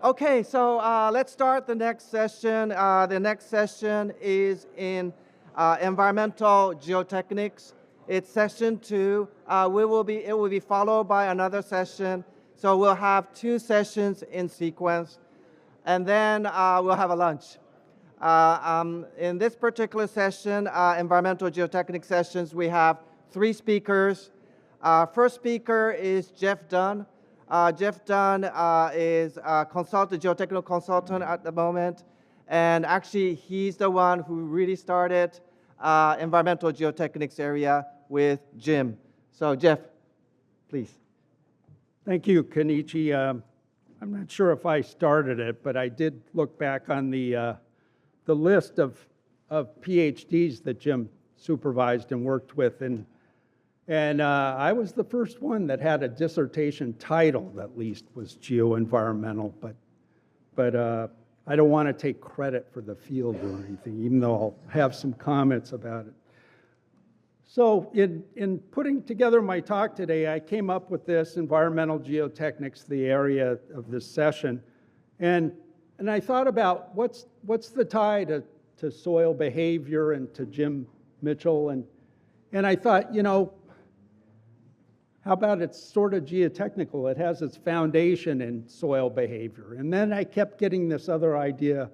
Okay, so let's start the next session. The next session is in environmental geotechnics. It's session 2. It will be followed by another session. So we'll have 2 sessions in sequence, and then we'll have a lunch. In this particular session, environmental geotechnics sessions, we have 3 speakers. First speaker is Jeff Dunn. Jeff Dunn is a geotechnical consultant at the moment, and actually he's the one who really started environmental geotechnics area with Jim. So Jeff, please. Thank you, Kenichi. I'm not sure if I started it, but I did look back on the list of PhDs that Jim supervised and worked with, and I was the first one that had a dissertation title, at least, was geoenvironmental, but I don't want to take credit for the field or anything, even though I'll have some comments about it. So in putting together my talk today, I came up with this, environmental geotechnics, the area of this session, and I thought about what's the tie to soil behavior and to Jim Mitchell, and I thought, how about it's sort of geotechnical? It has its foundation in soil behavior. And then I kept getting this other idea.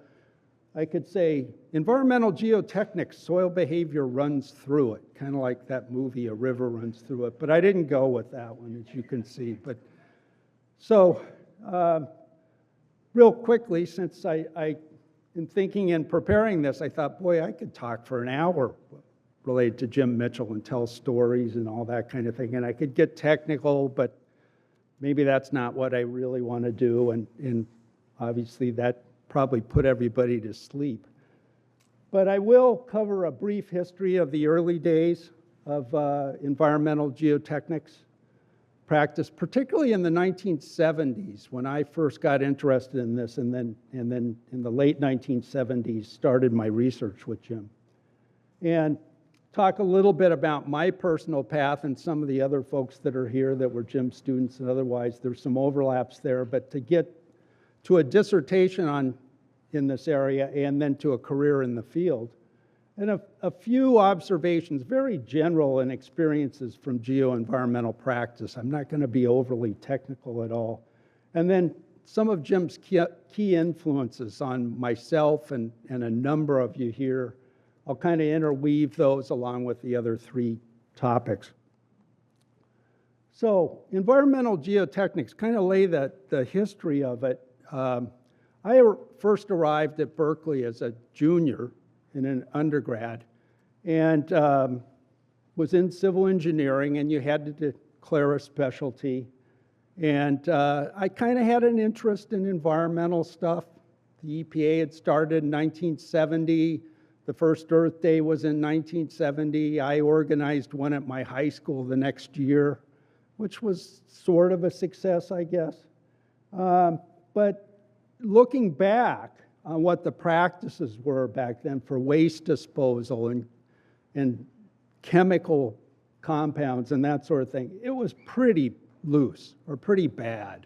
I could say environmental geotechnics, soil behavior runs through it, kind of like that movie, A River Runs Through It. But I didn't go with that one, as you can see. But so real quickly, since I in thinking and preparing this, I thought, boy, I could talk for an hour related to Jim Mitchell and tell stories and all that kind of thing. And I could get technical, but maybe that's not what I really want to do. And obviously that probably put everybody to sleep. But I will cover a brief history of the early days of environmental geotechnics practice, particularly in the 1970s when I first got interested in this, and then in the late 1970s started my research with Jim. And talk a little bit about my personal path and some of the other folks that are here that were Jim students, and otherwise there's some overlaps there, but to get to a dissertation in this area and then to a career in the field. And a few observations, very general, and experiences from geoenvironmental practice. I'm not going to be overly technical at all. And then some of Jim's key influences on myself and a number of you here. I'll kind of interweave those along with the other 3 topics. So environmental geotechnics, kind of lay the history of it. I first arrived at Berkeley as a junior in an undergrad and was in civil engineering, and you had to declare a specialty. And I kind of had an interest in environmental stuff. The EPA had started in 1970. The first Earth Day was in 1970. I organized one at my high school the next year, which was sort of a success, I guess. But looking back on what the practices were back then for waste disposal and chemical compounds and that sort of thing, it was pretty loose or pretty bad.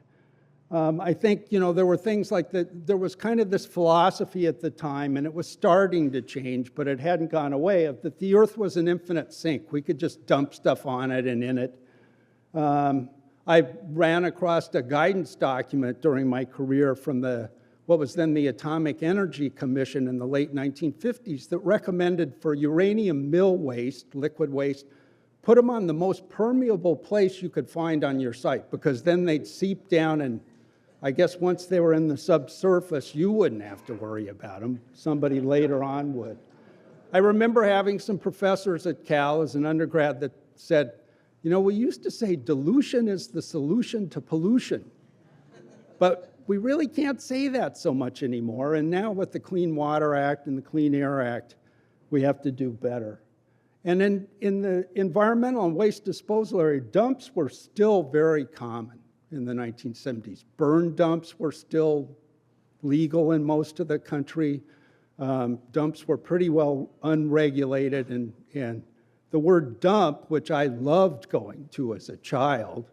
I think, there were things like that. There was kind of this philosophy at the time, and it was starting to change, but it hadn't gone away, of that the Earth was an infinite sink. We could just dump stuff on it and in it. I ran across a guidance document during my career from what was then the Atomic Energy Commission in the late 1950s that recommended for uranium mill waste, liquid waste, put them on the most permeable place you could find on your site, because then they'd seep down, and I guess once they were in the subsurface, you wouldn't have to worry about them. Somebody later on would. I remember having some professors at Cal as an undergrad that said, we used to say dilution is the solution to pollution, but we really can't say that so much anymore. And now with the Clean Water Act and the Clean Air Act, we have to do better. And in the environmental and waste disposal area, dumps were still very common in the 1970s. Burn dumps were still legal in most of the country. Dumps were pretty well unregulated, and the word dump, which I loved going to as a child,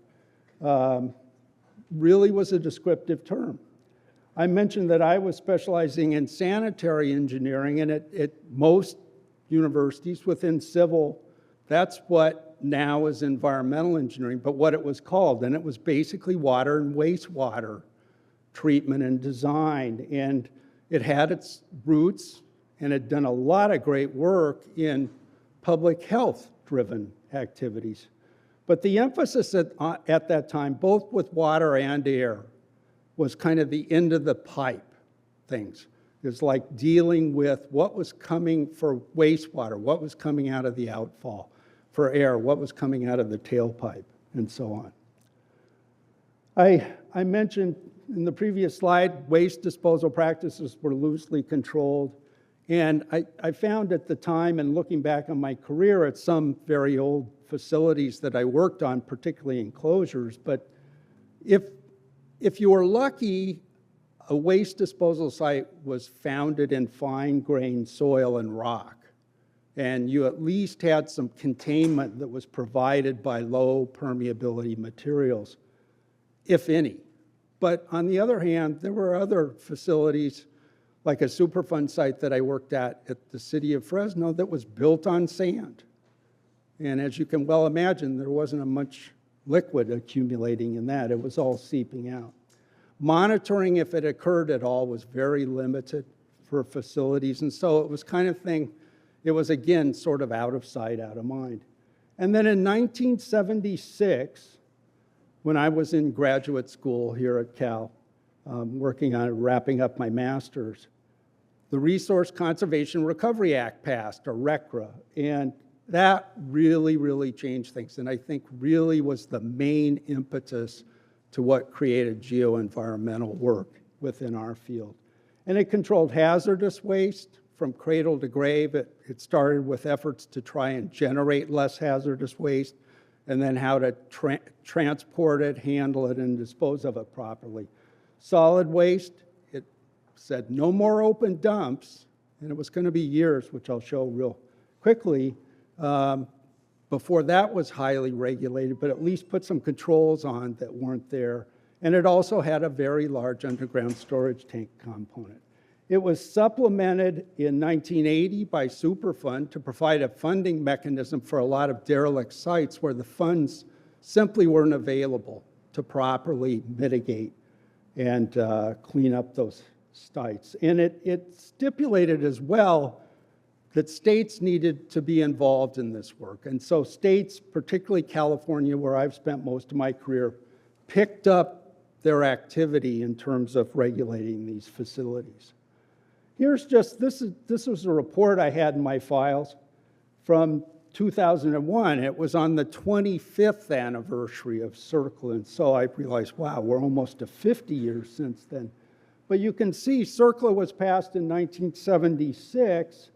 really was a descriptive term. I mentioned that I was specializing in sanitary engineering, and at most universities within civil, that's what now is environmental engineering, but what it was called. And it was basically water and wastewater treatment and design. And it had its roots and had done a lot of great work in public health-driven activities. But the emphasis at that time, both with water and air, was kind of the end of the pipe things. It was like dealing with what was coming for wastewater, what was coming out of the outfall, for air, what was coming out of the tailpipe, and so on. I mentioned in the previous slide, waste disposal practices were loosely controlled. And I found at the time, and looking back on my career at some very old facilities that I worked on, particularly enclosures, but if you were lucky, a waste disposal site was founded in fine-grained soil and rock. And you at least had some containment that was provided by low permeability materials, if any. But on the other hand, there were other facilities, like a Superfund site that I worked at the city of Fresno, that was built on sand. And as you can well imagine, there wasn't much liquid accumulating in that. It was all seeping out. Monitoring, if it occurred at all, was very limited for facilities. And so it was kind of thing, it was again sort of out of sight, out of mind. And then in 1976, when I was in graduate school here at Cal, working on wrapping up my master's, the Resource Conservation Recovery Act passed, or RCRA, and that really, really changed things, and I think really was the main impetus to what created geoenvironmental work within our field. And it controlled hazardous waste from cradle to grave. It started with efforts to try and generate less hazardous waste, and then how to transport it, handle it, and dispose of it properly. Solid waste, it said no more open dumps, and it was going to be years, which I'll show real quickly, before that was highly regulated, but at least put some controls on that weren't there. And it also had a very large underground storage tank component. It was supplemented in 1980 by Superfund to provide a funding mechanism for a lot of derelict sites where the funds simply weren't available to properly mitigate and clean up those sites. And it stipulated as well that states needed to be involved in this work. And so states, particularly California, where I've spent most of my career, picked up their activity in terms of regulating these facilities. Here's just, this was a report I had in my files from 2001. It was on the 25th anniversary of CERCLA, and so I realized, wow, we're almost to 50 years since then. But you can see CERCLA was passed in 1976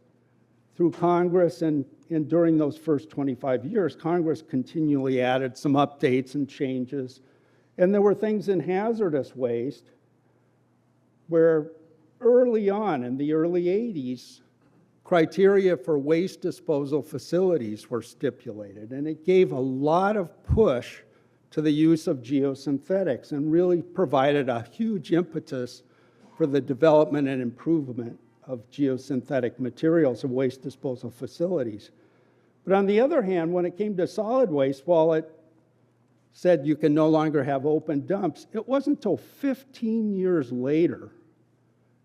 through Congress, and during those first 25 years, Congress continually added some updates and changes. And there were things in hazardous waste where early on, in the early 80s, criteria for waste disposal facilities were stipulated, and it gave a lot of push to the use of geosynthetics and really provided a huge impetus for the development and improvement of geosynthetic materials of waste disposal facilities. But on the other hand, when it came to solid waste, while it said you can no longer have open dumps, it wasn't until 15 years later,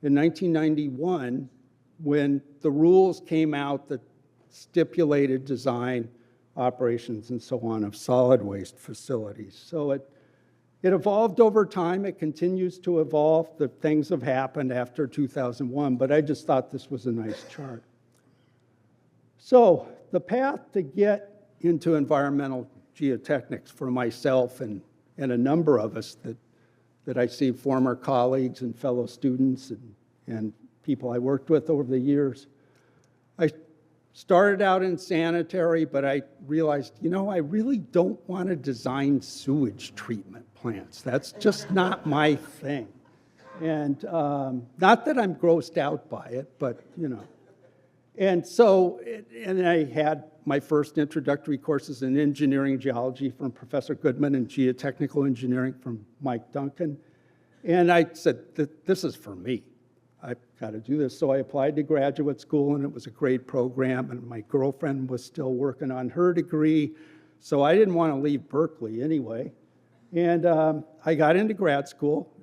in 1991, when the rules came out that stipulated design, operations, and so on of solid waste facilities. So it evolved over time. It continues to evolve. The things have happened after 2001, but I just thought this was a nice chart. So the path to get into environmental geotechnics for myself and a number of us that I see, former colleagues and fellow students and people I worked with over the years. I started out in sanitary, but I realized, I really don't want to design sewage treatment plants. That's just not my thing. And not that I'm grossed out by it, but, And so, and I had my first introductory courses in engineering geology from Professor Goodman and geotechnical engineering from Mike Duncan. And I said, this is for me. I've got to do this. So I applied to graduate school, and it was a great program, and my girlfriend was still working on her degree, so I didn't want to leave Berkeley anyway. And I got into grad school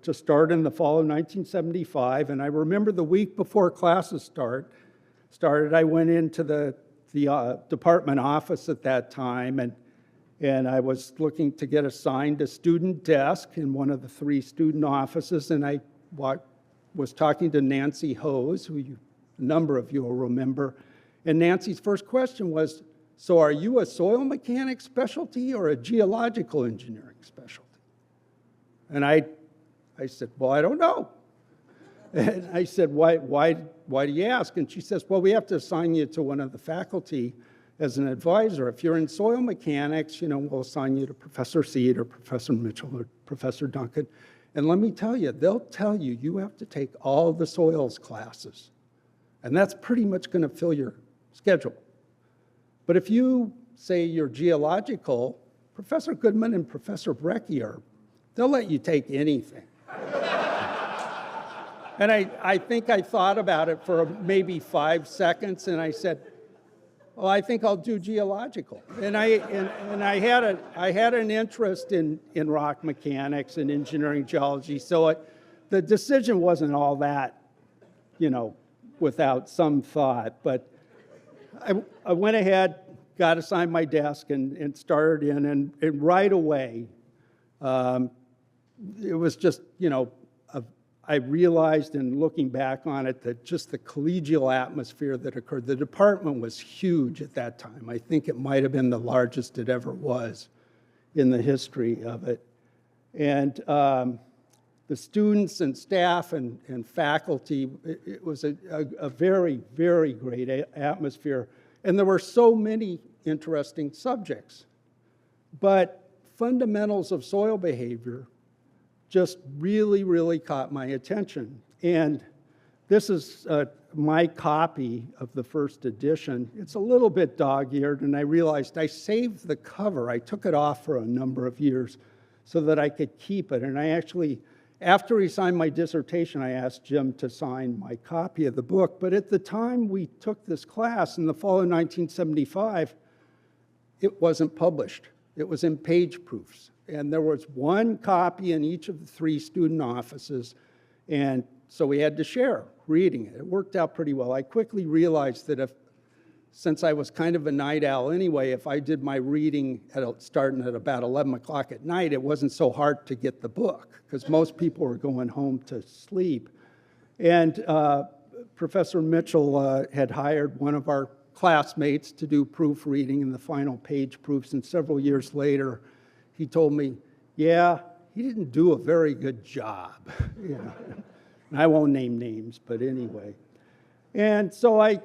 to start in the fall of 1975, and I remember the week before classes started, I went into the department office at that time, and I was looking to get assigned a student desk in one of the 3 student offices, and I was talking to Nancy Hose, who a number of you will remember, and Nancy's first question was, so are you a soil mechanics specialty or a geological engineering specialty? And I said, well, I don't know. And I said, why do you ask? And she says, well, we have to assign you to one of the faculty as an advisor. If you're in soil mechanics, we'll assign you to Professor Seed or Professor Mitchell or Professor Duncan. And let me tell you, they'll tell you you have to take all the soils classes. And that's pretty much going to fill your schedule. But if you say you're geological, Professor Goodman and Professor Brecky they'll let you take anything. And I think I thought about it for maybe 5 seconds, and I said, well, I think I'll do geological. And I had an interest in rock mechanics and engineering geology, so the decision wasn't all that, without some thought. But I went ahead, got assigned my desk, and started in, and right away, it was just, I realized in looking back on it that just the collegial atmosphere that occurred, the department was huge at that time. I think it might have been the largest it ever was in the history of it. And the students and staff and faculty, it was a very, very great atmosphere. And there were so many interesting subjects. But fundamentals of soil behavior just really, really caught my attention. And this is my copy of the first edition. It's a little bit dog-eared, and I realized I saved the cover. I took it off for a number of years so that I could keep it. And I actually, after he signed my dissertation, I asked Jim to sign my copy of the book. But at the time we took this class in the fall of 1975, it wasn't published. It was in page proofs. And there was one copy in each of the 3 student offices, and so we had to share reading it. It worked out pretty well. I quickly realized that since I was kind of a night owl anyway, if I did my reading starting at about 11 o'clock at night, it wasn't so hard to get the book, because most people were going home to sleep. And Professor Mitchell had hired one of our classmates to do proofreading in the final page proofs, and several years later, he told me, yeah, he didn't do a very good job. And I won't name names, but anyway. And so I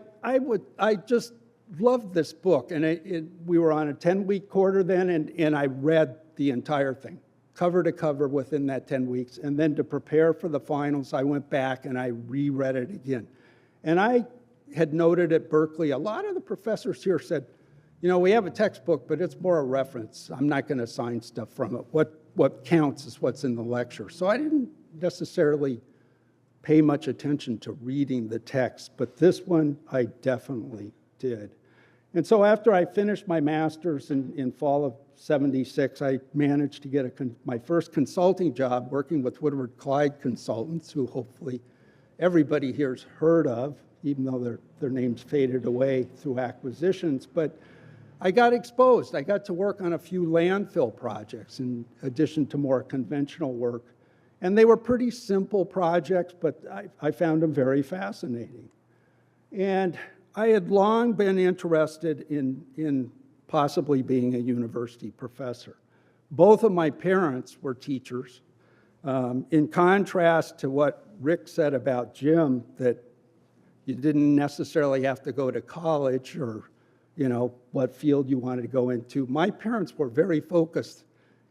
just loved this book. And we were on a 10-week quarter then, and I read the entire thing, cover to cover within that 10 weeks. And then to prepare for the finals, I went back and I reread it again. And I had noted at Berkeley, a lot of the professors here said, we have a textbook, but it's more a reference. I'm not going to assign stuff from it. What counts is what's in the lecture. So I didn't necessarily pay much attention to reading the text, but this one I definitely did. And so after I finished my master's in fall of 76, I managed to get my first consulting job working with Woodward Clyde Consultants, who hopefully everybody here's heard of, even though their names faded away through acquisitions. But I got exposed. I got to work on a few landfill projects in addition to more conventional work. And they were pretty simple projects, but I found them very fascinating. And I had long been interested in possibly being a university professor. Both of my parents were teachers. In contrast to what Rick said about Jim, that you didn't necessarily have to go to college or what field you wanted to go into. My parents were very focused,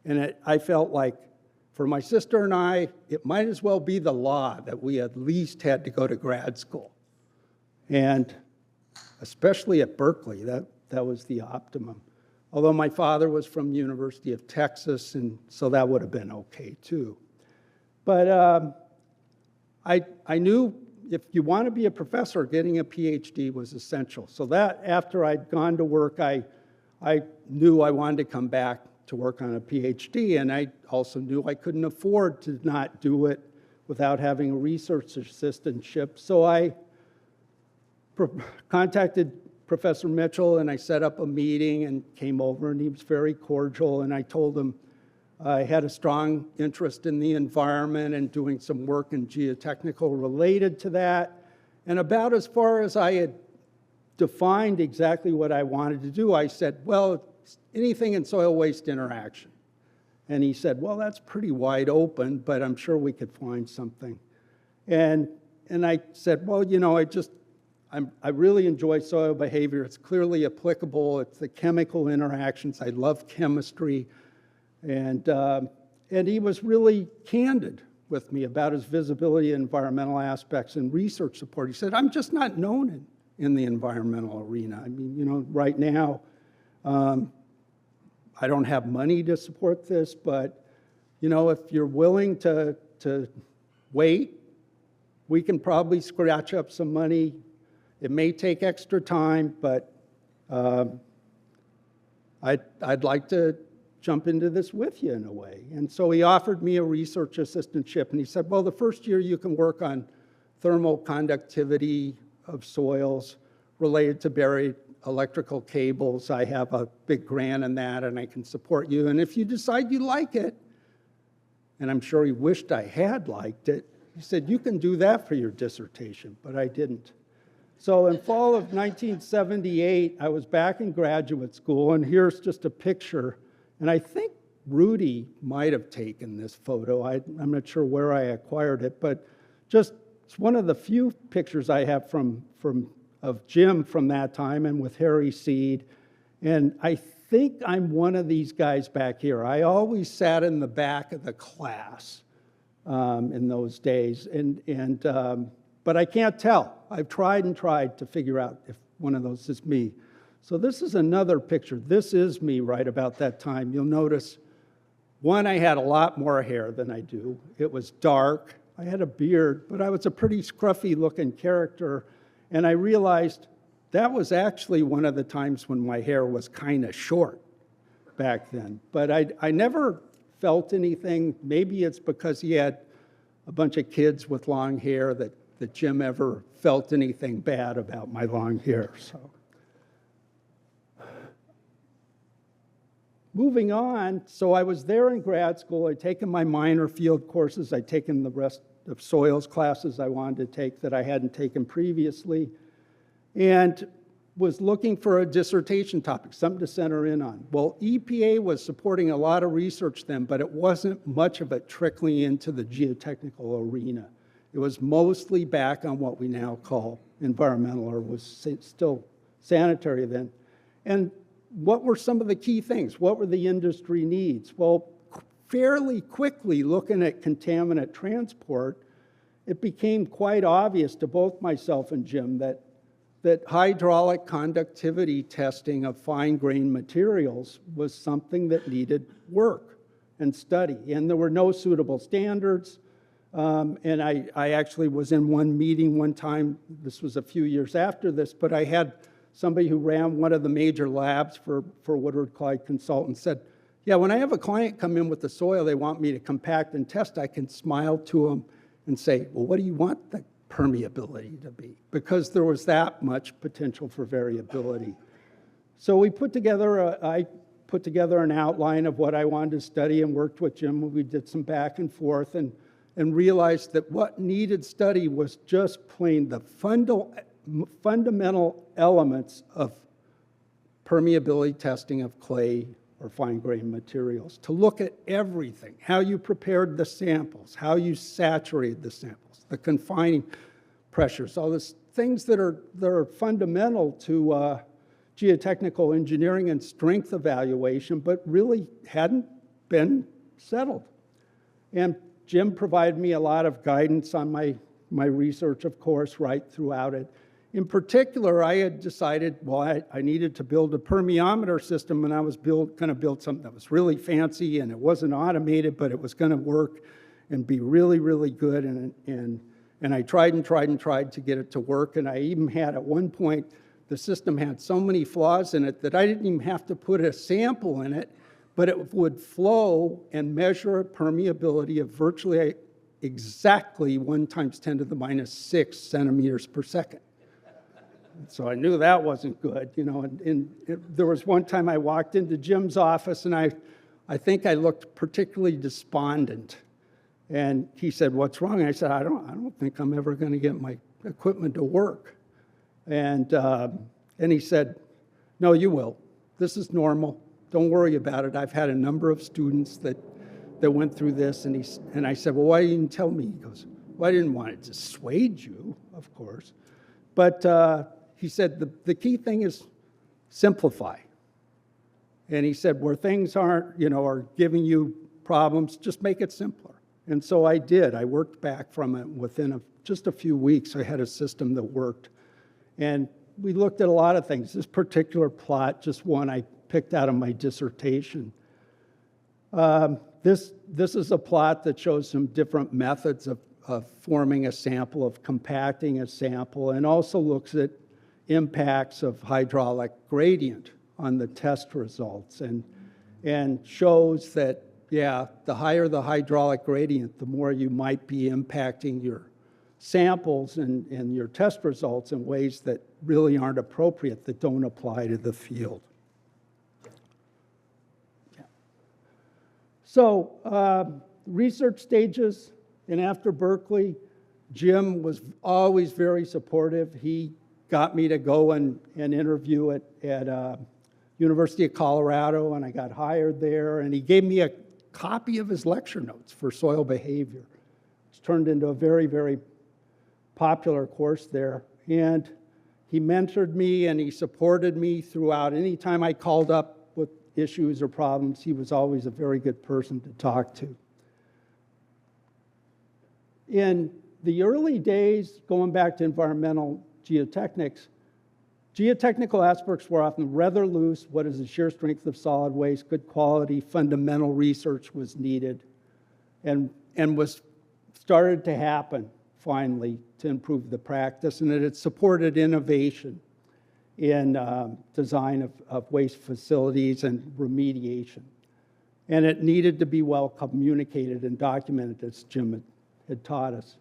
and I felt like for my sister and I, it might as well be the law that we at least had to go to grad school. And especially at Berkeley, that was the optimum. Although my father was from the University of Texas, and so that would have been okay too. But I knew if you want to be a professor, getting a PhD was essential. So that after I'd gone to work, I knew I wanted to come back to work on a PhD, and I also knew I couldn't afford to not do it without having a research assistantship. So I contacted Professor Mitchell, and I set up a meeting and came over, and he was very cordial, and I told him I had a strong interest in the environment and doing some work in geotechnical related to that. And about as far as I had defined exactly what I wanted to do, I said, well, anything in soil waste interaction. And he said, well, that's pretty wide open, but I'm sure we could find something. And I said, well, you know, I really enjoy soil behavior. It's clearly applicable. It's the chemical interactions. I love chemistry. And he was really candid with me about his visibility and environmental aspects and research support. He said, I'm just not known in the environmental arena. I mean, you know, right now, I don't have money to support this, but, you know, if you're willing to wait, we can probably scratch up some money. It may take extra time, but I'd like to jump into this with you in a way. And so he offered me a research assistantship, and he said, well, the first year you can work on thermal conductivity of soils related to buried electrical cables. I have a big grant in that, and I can support you. And if you decide you like it, and I'm sure he wished I had liked it, he said, you can do that for your dissertation, but I didn't. So in fall of 1978, I was back in graduate school, and here's just a picture. And I think Rudy might have taken this photo. I'm not sure where I acquired it, but just it's one of the few pictures I have of Jim from that time and with Harry Seed. And I think I'm one of these guys back here. I always sat in the back of the class in those days, but I can't tell. I've tried and tried to figure out if one of those is me. So this is another picture. This is me right about that time. You'll notice, one, I had a lot more hair than I do. It was dark. I had a beard, but I was a pretty scruffy-looking character. And I realized that was actually one of the times when my hair was kind of short back then. But I never felt anything. Maybe it's because he had a bunch of kids with long hair that Jim ever felt anything bad about my long hair. So. Moving on, so I was there in grad school. I'd taken my minor field courses. I'd taken the rest of soils classes I wanted to take that I hadn't taken previously, and was looking for a dissertation topic, something to center in on. Well, EPA was supporting a lot of research then, but it wasn't much of it trickling into the geotechnical arena. It was mostly back on what we now call environmental, or was still sanitary then. And what were some of the key things? What were the industry needs? Well, fairly quickly, looking at contaminant transport, it became quite obvious to both myself and Jim that hydraulic conductivity testing of fine-grained materials was something that needed work and study. And there were no suitable standards. And I actually was in one meeting one time, this was a few years after this, but I had somebody who ran one of the major labs for Woodward Clyde Consultants said, yeah, when I have a client come in with the soil they want me to compact and test, I can smile to them and say, well, what do you want the permeability to be? Because there was that much potential for variability. So I put together an outline of what I wanted to study and worked with Jim. We did some back and forth and realized that what needed study was just plain the fundamental elements of permeability testing of clay or fine-grained materials, to look at everything, how you prepared the samples, how you saturated the samples, the confining pressures, all these things that are fundamental to geotechnical engineering and strength evaluation, but really hadn't been settled. And Jim provided me a lot of guidance on my research, of course, right throughout it. In particular, I had decided, well, I needed to build a permeometer system, and I was going to build something that was really fancy, and it wasn't automated, but it was going to work. and be really, really good. And I tried and tried and tried to get it to work. And I even had, at one point, the system had so many flaws in it that I didn't even have to put a sample in it, but it would flow and measure permeability of virtually exactly 1 × 10⁻⁶ centimeters per second. So I knew that wasn't good, you know. And there was one time I walked into Jim's office, and I think I looked particularly despondent. And he said, "What's wrong?" And I said, I don't think I'm ever going to get my equipment to work. And he said, "No, you will. This is normal. Don't worry about it. I've had a number of students that went through this." And I said, "Well, why didn't you tell me?" He goes, "Well, I didn't want to dissuade you, of course." But he said, the key thing is simplify. And he said, where things aren't, you know, are giving you problems, just make it simpler. And so I did. I worked back from it within just a few weeks. I had a system that worked. And we looked at a lot of things. This particular plot, just one I picked out of my dissertation. This is a plot that shows some different methods of forming a sample, of compacting a sample, and also looks at impacts of hydraulic gradient on the test results, and shows that, yeah, the higher the hydraulic gradient, the more you might be impacting your samples and your test results in ways that really aren't appropriate, that don't apply to the field. Yeah. So research stages, and after Berkeley, Jim was always very supportive. He got me to go and interview at University of Colorado, and I got hired there, and he gave me a copy of his lecture notes for soil behavior. It's turned into a very, very popular course there. And he mentored me and he supported me throughout. Anytime I called up with issues or problems, he was always a very good person to talk to. In the early days, going back to environmental geotechnics, geotechnical aspects were often rather loose. What is the shear strength of solid waste? Good quality, fundamental research was needed, and was started to happen finally to improve the practice, and it supported innovation in design of waste facilities and remediation. And it needed to be well communicated and documented, as Jim had taught us.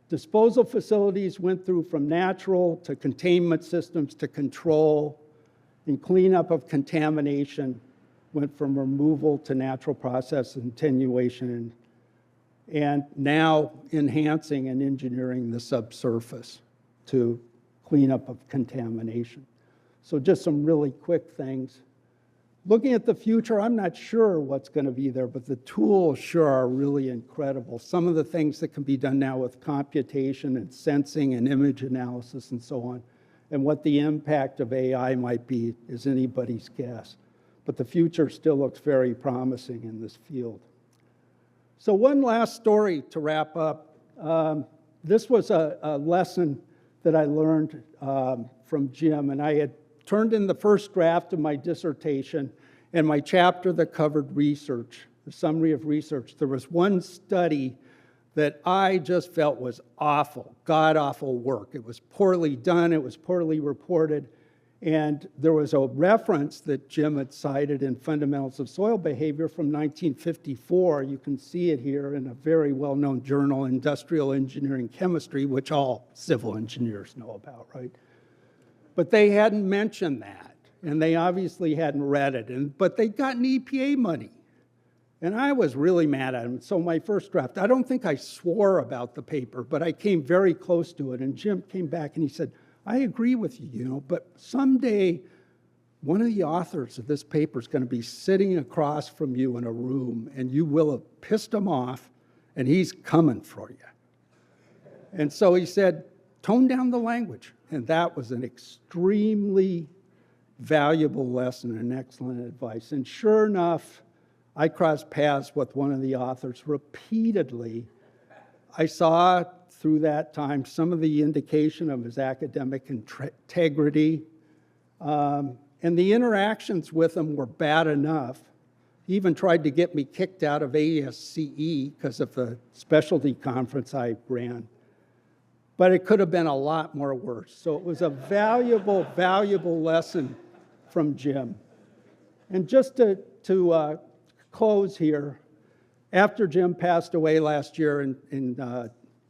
Disposal facilities went through from natural to containment systems to control, and cleanup of contamination went from removal to natural process and attenuation, and now enhancing and engineering the subsurface to cleanup of contamination. So just some really quick things. Looking at the future, I'm not sure what's going to be there, but the tools sure are really incredible. Some of the things that can be done now with computation and sensing and image analysis and so on, and what the impact of AI might be is anybody's guess. But the future still looks very promising in this field. So one last story to wrap up. This was a lesson that I learned from Jim, and I had turned in the first draft of my dissertation and my chapter that covered research, the summary of research. There was one study that I just felt was awful, god-awful work. It was poorly done, it was poorly reported, and there was a reference that Jim had cited in Fundamentals of Soil Behavior from 1954. You can see it here in a very well-known journal, Industrial Engineering Chemistry, which all civil engineers know about, right? But they hadn't mentioned that, and they obviously hadn't read it, but they'd gotten EPA money. And I was really mad at them. So my first draft, I don't think I swore about the paper, but I came very close to it. And Jim came back and he said, I agree with you, you know, but someday one of the authors of this paper is going to be sitting across from you in a room, and you will have pissed him off, and he's coming for you. And so he said, tone down the language. And that was an extremely valuable lesson and excellent advice. And sure enough, I crossed paths with one of the authors repeatedly. I saw through that time some of the indication of his academic integrity. And the interactions with him were bad enough, He even tried to get me kicked out of ASCE because of the specialty conference I ran. But it could have been a lot more worse. So it was a valuable, valuable lesson from Jim. And just to close here, after Jim passed away last year, and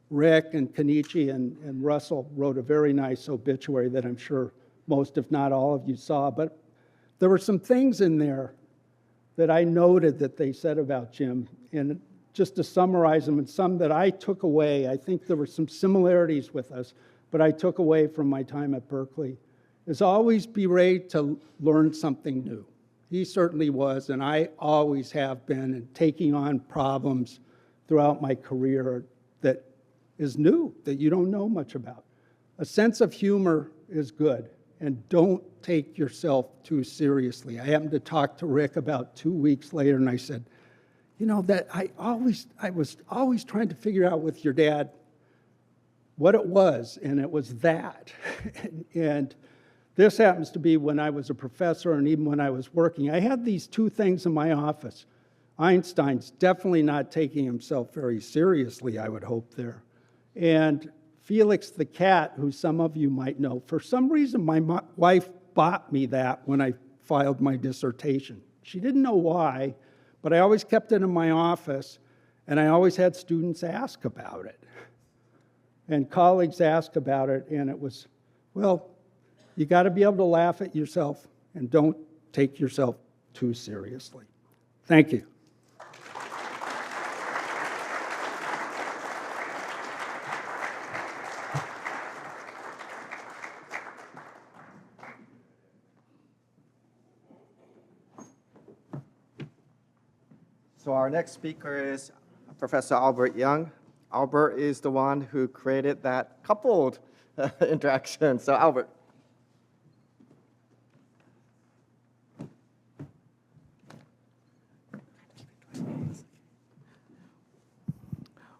Rick and Kenichi and Russell wrote a very nice obituary that I'm sure most, if not all of you saw, but there were some things in there that I noted that they said about Jim. And just to summarize them, and some that I took away, I think there were some similarities with us, but I took away from my time at Berkeley, is always be ready to learn something new. He certainly was, and I always have been, and taking on problems throughout my career that is new, that you don't know much about. A sense of humor is good, and don't take yourself too seriously. I happened to talk to Rick about 2 weeks later, and I said, you know, that I was always trying to figure out with your dad what it was, and it was that. And this happens to be when I was a professor and even when I was working. I had these two things in my office. Einstein's definitely not taking himself very seriously, I would hope there. And Felix the cat, who some of you might know, for some reason my wife bought me that when I filed my dissertation. She didn't know why, but I always kept it in my office, and I always had students ask about it. And colleagues ask about it, and it was, well, you got to be able to laugh at yourself and don't take yourself too seriously. Thank you. So our next speaker is Professor Albert Yeung. Albert is the one who created that coupled interaction. So Albert.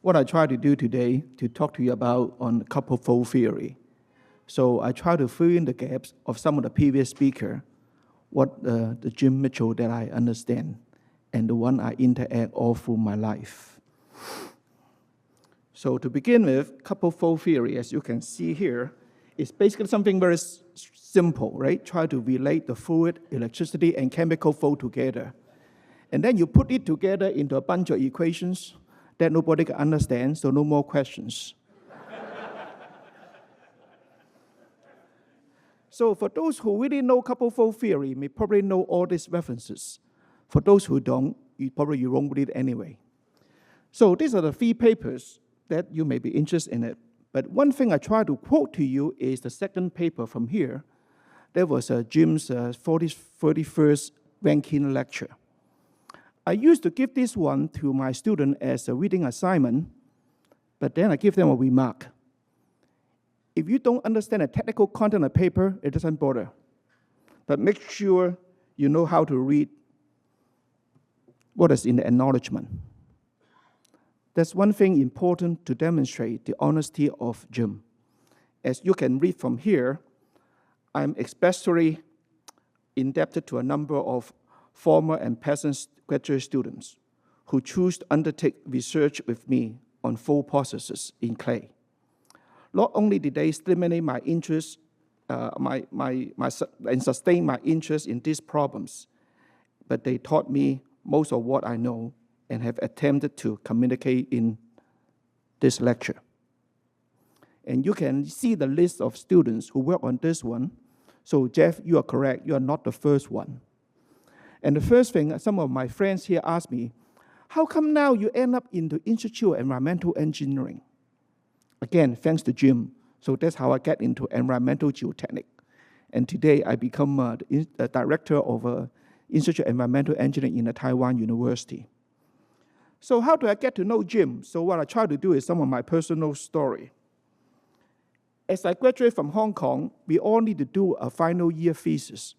What I try to do today to talk to you about on couple fold theory. So I try to fill in the gaps of some of the previous speaker, what the Jim Mitchell that I understand, and the one I interact all through my life. So to begin with, couple fold theory, as you can see here, is basically something very simple, right? Try to relate the fluid, electricity, and chemical flow together. And then you put it together into a bunch of equations that nobody can understand, so no more questions. So for those who really know couple fold theory, may probably know all these references. For those who don't, you won't read it anyway. So these are the 3 papers that you may be interested in it. But one thing I try to quote to you is the second paper from here. That was Jim's 31st ranking lecture. I used to give this one to my student as a reading assignment, but then I give them a remark. If you don't understand the technical content of the paper, it doesn't bother. But make sure you know how to read what is in the acknowledgement. That's one thing important to demonstrate the honesty of Jim. As you can read from here, I'm especially indebted to a number of former and present graduate students who choose to undertake research with me on flow processes in clay. Not only did they stimulate my interest and sustain my interest in these problems, but they taught me most of what I know and have attempted to communicate in this lecture. And you can see the list of students who work on this one. So Jeff, you are correct, you are not the first one. And the first thing, some of my friends here asked me, how come now you end up in the Institute of Environmental Engineering? Again, thanks to Jim. So that's how I get into environmental geotechnics. And today I become the director of Institute of Environmental Engineering in the Taiwan University. So how do I get to know Jim? So what I try to do is some of my personal story. As I graduate from Hong Kong, we all need to do a final year thesis.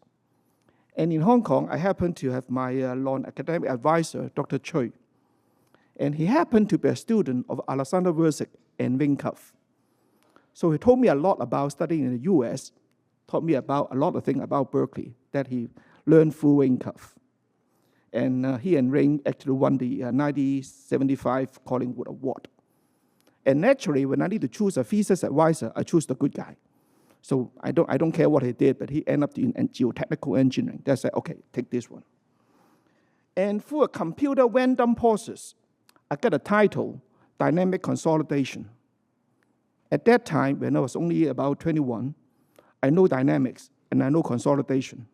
And in Hong Kong, I happened to have my non-academic advisor, Dr. Choi. And he happened to be a student of Alexander Versick and Ming. So he told me a lot about studying in the US, taught me about a lot of things about Berkeley that he learned through Ming. And he and Ring actually won the 1975 Collingwood Award. And naturally, when I need to choose a thesis advisor, I choose the good guy. So I don't care what he did, but he ended up in geotechnical engineering. They said, okay, take this one. And through a computer random process, I got a title, Dynamic Consolidation. At that time, when I was only about 21, I know dynamics and I know consolidation,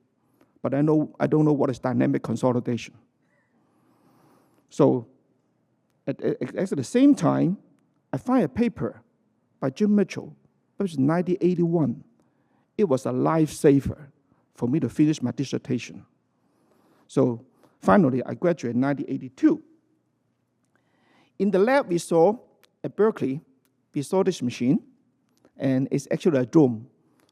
but I don't know what is dynamic consolidation. So at the same time, I find a paper by Jim Mitchell. It was 1981. It was a lifesaver for me to finish my dissertation. So finally, I graduated in 1982. In the lab we saw at Berkeley, we saw this machine, and it's actually a drone.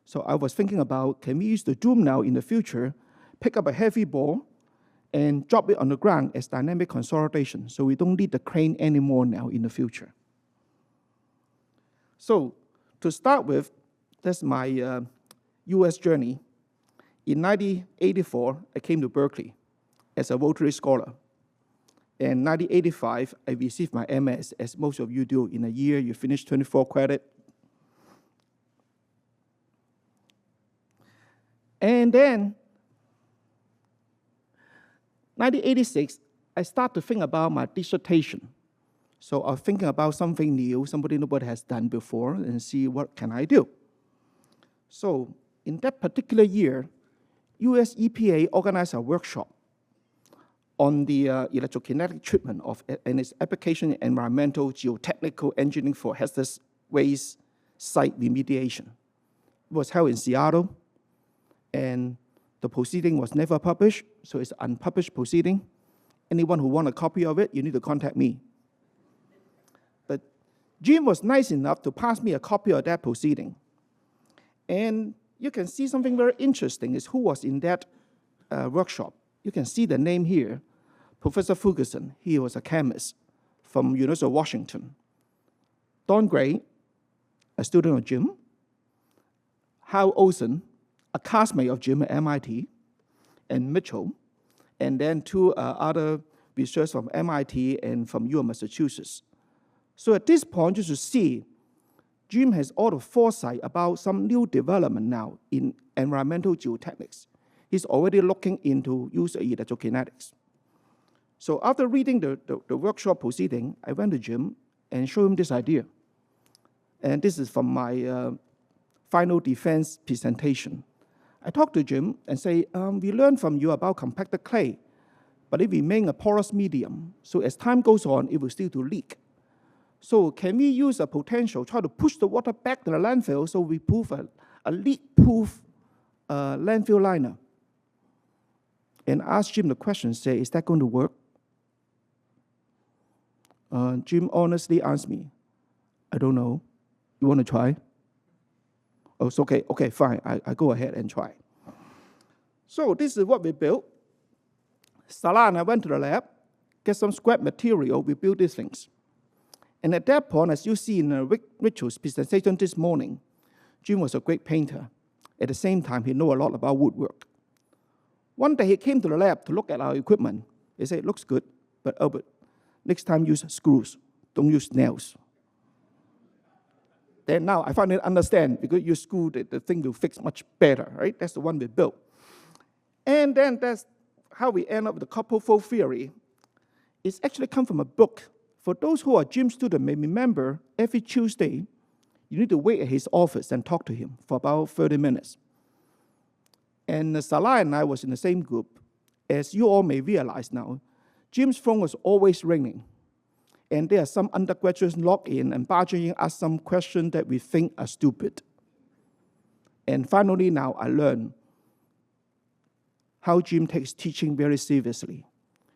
So I was thinking about, can we use the drone now in the future, pick up a heavy ball, and drop it on the ground as dynamic consolidation, so we don't need the crane anymore now in the future. So to start with, that's my US journey. In 1984, I came to Berkeley as a Rotary Scholar. In 1985, I received my MS, as most of you do. In a year, you finish 24 credit. And then, 1986, I started to think about my dissertation. So I was thinking about something new, somebody nobody has done before, and see what can I do. So in that particular year, US EPA organized a workshop on the electrokinetic treatment of and its application in environmental geotechnical engineering for hazardous waste site remediation. It was held in Seattle, and the proceeding was never published, so it's an unpublished proceeding. Anyone who wants a copy of it, you need to contact me. But Jim was nice enough to pass me a copy of that proceeding. And you can see something very interesting is who was in that workshop. You can see the name here, Professor Ferguson. He was a chemist from University of Washington. Don Gray, a student of Jim. Hal Olson, a classmate of Jim at MIT, and Mitchell, and then two other researchers from MIT and from U of Massachusetts. So at this point, you should see Jim has all the foresight about some new development now in environmental geotechnics. He's already looking into use of electrokinetics. So after reading the workshop proceeding, I went to Jim and showed him this idea. And this is from my final defense presentation. I talked to Jim and say, we learned from you about compacted clay, but it remains a porous medium. So as time goes on, it will still to leak. So can we use a potential, try to push the water back to the landfill so we prove a leak-proof landfill liner? And asked Jim the question, say, is that going to work? Jim honestly asked me, I don't know. You want to try? Oh, it's okay. Okay, fine. I go ahead and try. So this is what we built. Salah and I went to the lab, get some scrap material. We built these things. And at that point, as you see in Richard's presentation this morning, Jim was a great painter. At the same time, he knew a lot about woodwork. One day he came to the lab to look at our equipment. He said, it looks good, but Albert, next time use screws, don't use nails. Then now I finally understand, because you screw the thing will fix much better, right? That's the one we built. And then that's how we end up with the couple fold theory. It's actually come from a book. For those who are Jim students may remember, every Tuesday, you need to wait at his office and talk to him for about 30 minutes. And Salah and I was in the same group. As you all may realize now, Jim's phone was always ringing. And there are some undergraduates logged in and barging in, ask some questions that we think are stupid. And finally now I learned how Jim takes teaching very seriously.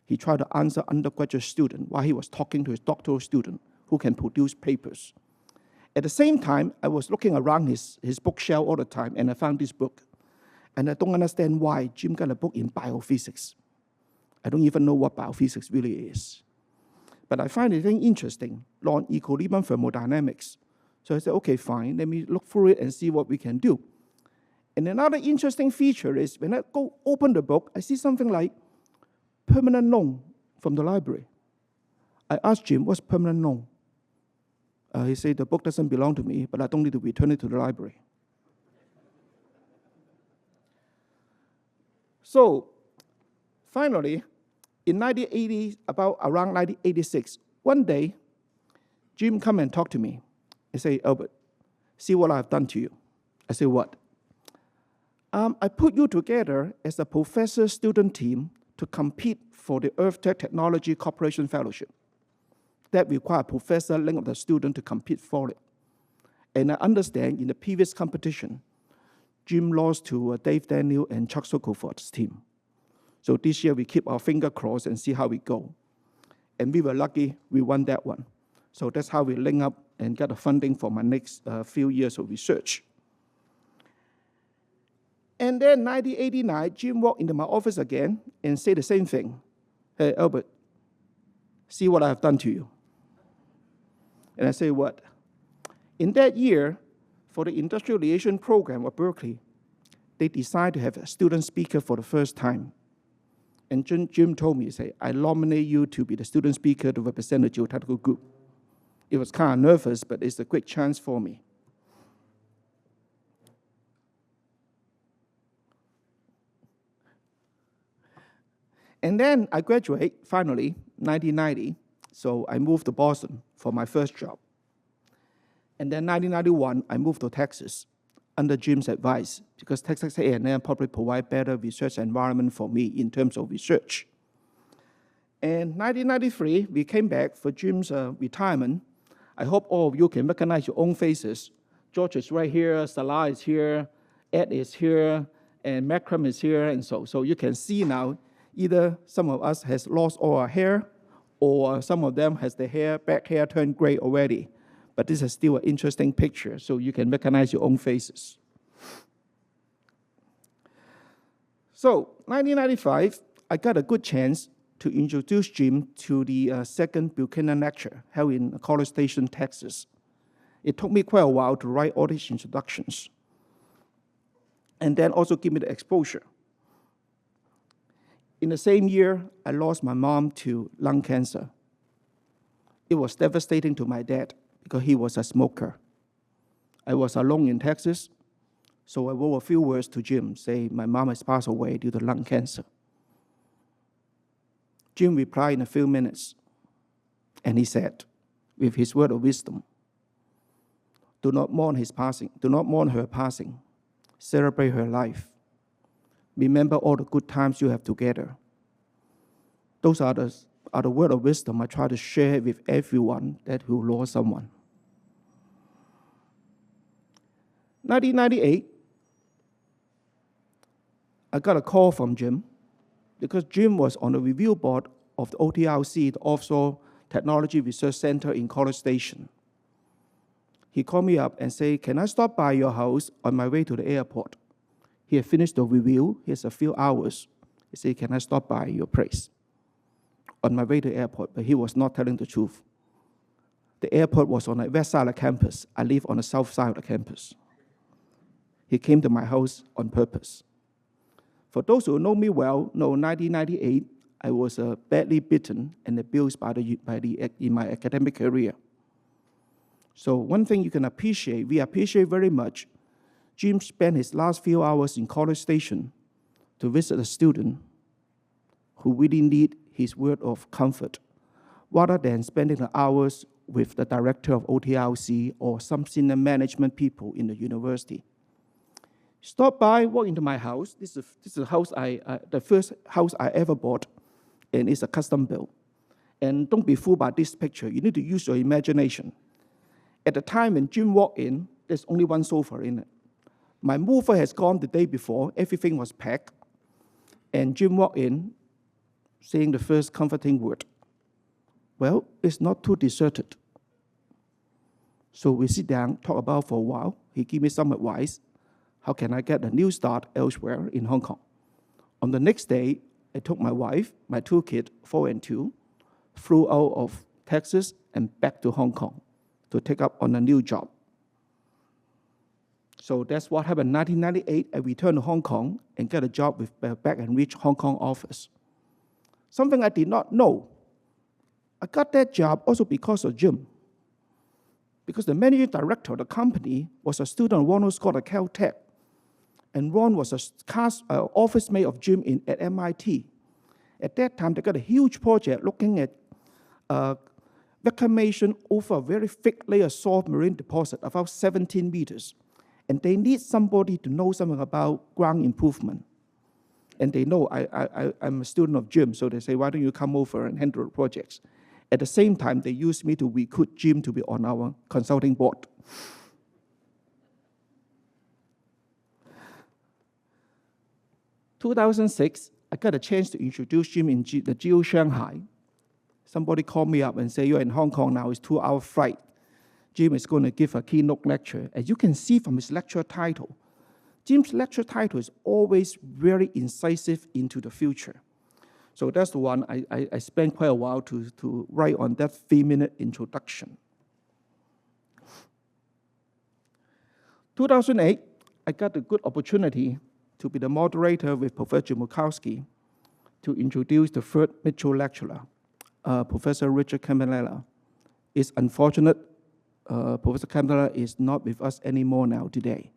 He tried to answer undergraduate student while he was talking to his doctoral student who can produce papers. At the same time, I was looking around his bookshelf all the time, and I found this book. And I don't understand why Jim got a book in biophysics. I don't even know what biophysics really is. But I find it interesting, non-equilibrium thermodynamics. So I said, okay, fine, let me look through it and see what we can do. And another interesting feature is when I go open the book, I see something like permanent loan from the library. I asked Jim, what's permanent loan? He said, the book doesn't belong to me, but I don't need to return it to the library. So finally, in 1980, around 1986, one day, Jim come and talk to me. He say, Albert, see what I've done to you. I say, what? I put you together as a professor-student team to compete for the Earth Tech Technology Corporation Fellowship. That requires a professor link of the student to compete for it. And I understand in the previous competition, Jim lost to Dave Daniel and Chuck Sokoford's team. So this year we keep our finger crossed and see how we go. And we were lucky we won that one. So that's how we link up and get the funding for my next few years of research. And then 1989, Jim walked into my office again and said the same thing. Hey, Albert, see what I have done to you. And I say, what? In that year, for the industrial liaison program of Berkeley, they decided to have a student speaker for the first time. And Jim told me, he said, I nominate you to be the student speaker to represent the geotechnical group. It was kind of nervous, but it's a great chance for me. And then I graduate, finally, 1990. So I moved to Boston for my first job. And then 1991, I moved to Texas under Jim's advice, because Texas A&M probably provide better research environment for me in terms of research. And 1993, we came back for Jim's retirement. I hope all of you can recognize your own faces. George is right here, Salah is here, Ed is here, and Macram is here, and so you can see now, either some of us has lost all our hair, or some of them has the back hair turned gray already. But this is still an interesting picture, so you can recognize your own faces. So, 1995, I got a good chance to introduce Jim to the second Buchanan lecture held in College Station, Texas. It took me quite a while to write all these introductions, and then also give me the exposure. In the same year, I lost my mom to lung cancer. It was devastating to my dad because he was a smoker. I was alone in Texas, so I wrote a few words to Jim, saying my mom has passed away due to lung cancer. Jim replied in a few minutes, and he said, with his word of wisdom, do not mourn his passing, do not mourn her passing, celebrate her life. Remember all the good times you have together. Those are the word of wisdom I try to share with everyone who lost someone. 1998, I got a call from Jim because Jim was on the review board of the OTRC, the Offshore Technology Research Center in College Station. He called me up and said, can I stop by your house on my way to the airport? He had finished the review, he has a few hours. He said, can I stop by your place? On my way to the airport, but he was not telling the truth. The airport was on the west side of the campus. I live on the south side of the campus. He came to my house on purpose. For those who know me well, know 1998, I was badly bitten and abused in my academic career. So one thing you can appreciate, we appreciate very much, Jim spent his last few hours in College Station to visit a student who really need his word of comfort, rather than spending the hours with the director of OTRC or some senior management people in the university. Stop by, walk into my house. This is a house the first house I ever bought, and it's a custom built. And don't be fooled by this picture. You need to use your imagination. At the time when Jim walked in, there's only one sofa in it. My mover has gone the day before. Everything was packed. And Jim walked in, saying the first comforting word. Well, it's not too deserted. So we sit down, talk about for a while. He gave me some advice. How can I get a new start elsewhere in Hong Kong? On the next day, I took my wife, my two kids, 4 and 2, flew out of Texas and back to Hong Kong to take up on a new job. So that's what happened. In 1998, I returned to Hong Kong and got a job with Back and Reach Hong Kong office. something I did not know. I got that job also because of Jim. Because the managing director of the company was a student of Ronald Scott at Caltech. And Ron was a office mate of Jim at MIT. At that time, they got a huge project looking at reclamation over a very thick layer of soft marine deposit, about 17 meters. And they need somebody to know something about ground improvement. And they know I'm a student of Jim, so they say, why don't you come over and handle the projects? At the same time, they used me to recruit Jim to be on our consulting board. In 2006, I got a chance to introduce Jim in the Geo Shanghai. Somebody called me up and said, you're in Hong Kong now, it's a 2-hour flight. Jim is going to give a keynote lecture. As you can see from his lecture title, Jim's lecture title is always very incisive into the future. So that's the one I spent quite a while to write on that 3-minute introduction. 2008, I got a good opportunity to be the moderator with Professor Murkowski to introduce the third Mitchell lecturer, Professor Richard Campanella. It's unfortunate Professor Campanella is not with us anymore now today.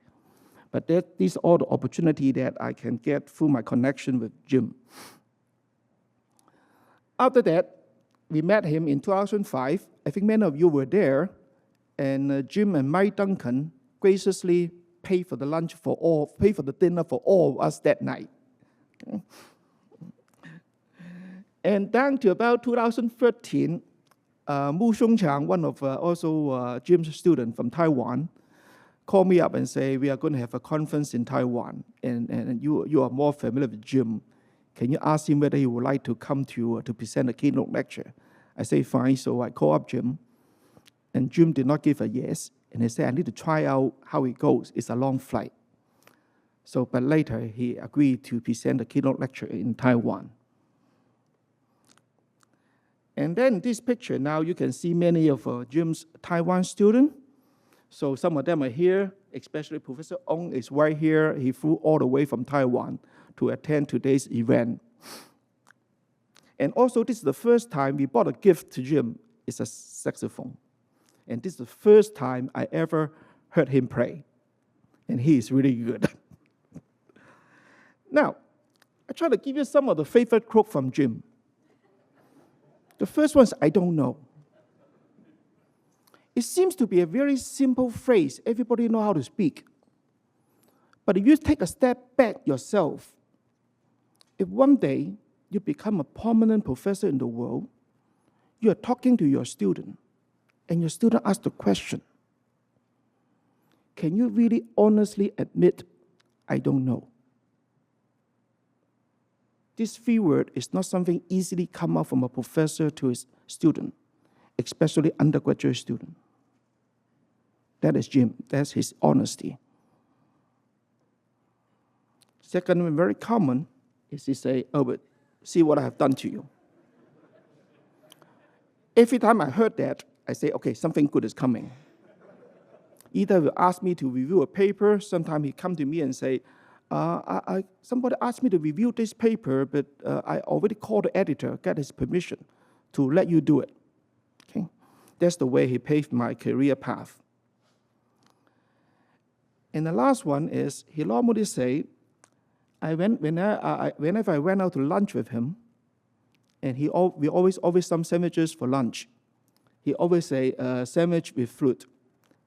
But these are all the opportunity that I can get through my connection with Jim. After that, we met him in 2005. I think many of you were there. And Jim and Mike Duncan graciously paid for the dinner for all of us that night. And down to about 2013, Mu Xiongchang, one of also Jim's students from Taiwan, called me up and said, we are going to have a conference in Taiwan, and you are more familiar with Jim. Can you ask him whether he would like to come to present a keynote lecture? I say, fine. So I call up Jim, and Jim did not give a yes. And he said, I need to try out how it goes. It's a long flight. So, but later he agreed to present a keynote lecture in Taiwan. And then this picture, now you can see many of Jim's Taiwan students. So some of them are here, especially Professor Yeung is right here. He flew all the way from Taiwan to attend today's event. And also, this is the first time we bought a gift to Jim. It's a saxophone. And this is the first time I ever heard him play. And he is really good. Now, I try to give you some of the favorite quotes from Jim. The first one is, I don't know. It seems to be a very simple phrase. Everybody knows how to speak. But if you take a step back yourself, if one day you become a prominent professor in the world, you are talking to your student, and your student asks the question, can you really honestly admit, I don't know? This 3 word is not something easily come out from a professor to his student, especially undergraduate student. That is Jim. That's his honesty. Second one, very common, is he say, Albert, see what I have done to you. Every time I heard that, I say, okay, something good is coming. Either he ask me to review a paper, sometimes he come to me and say, somebody asked me to review this paper, but I already called the editor, get his permission to let you do it. Okay? That's the way he paved my career path. And the last one is, he normally say, whenever I went out to lunch with him, and we always some sandwiches for lunch. He always say sandwich with fruit,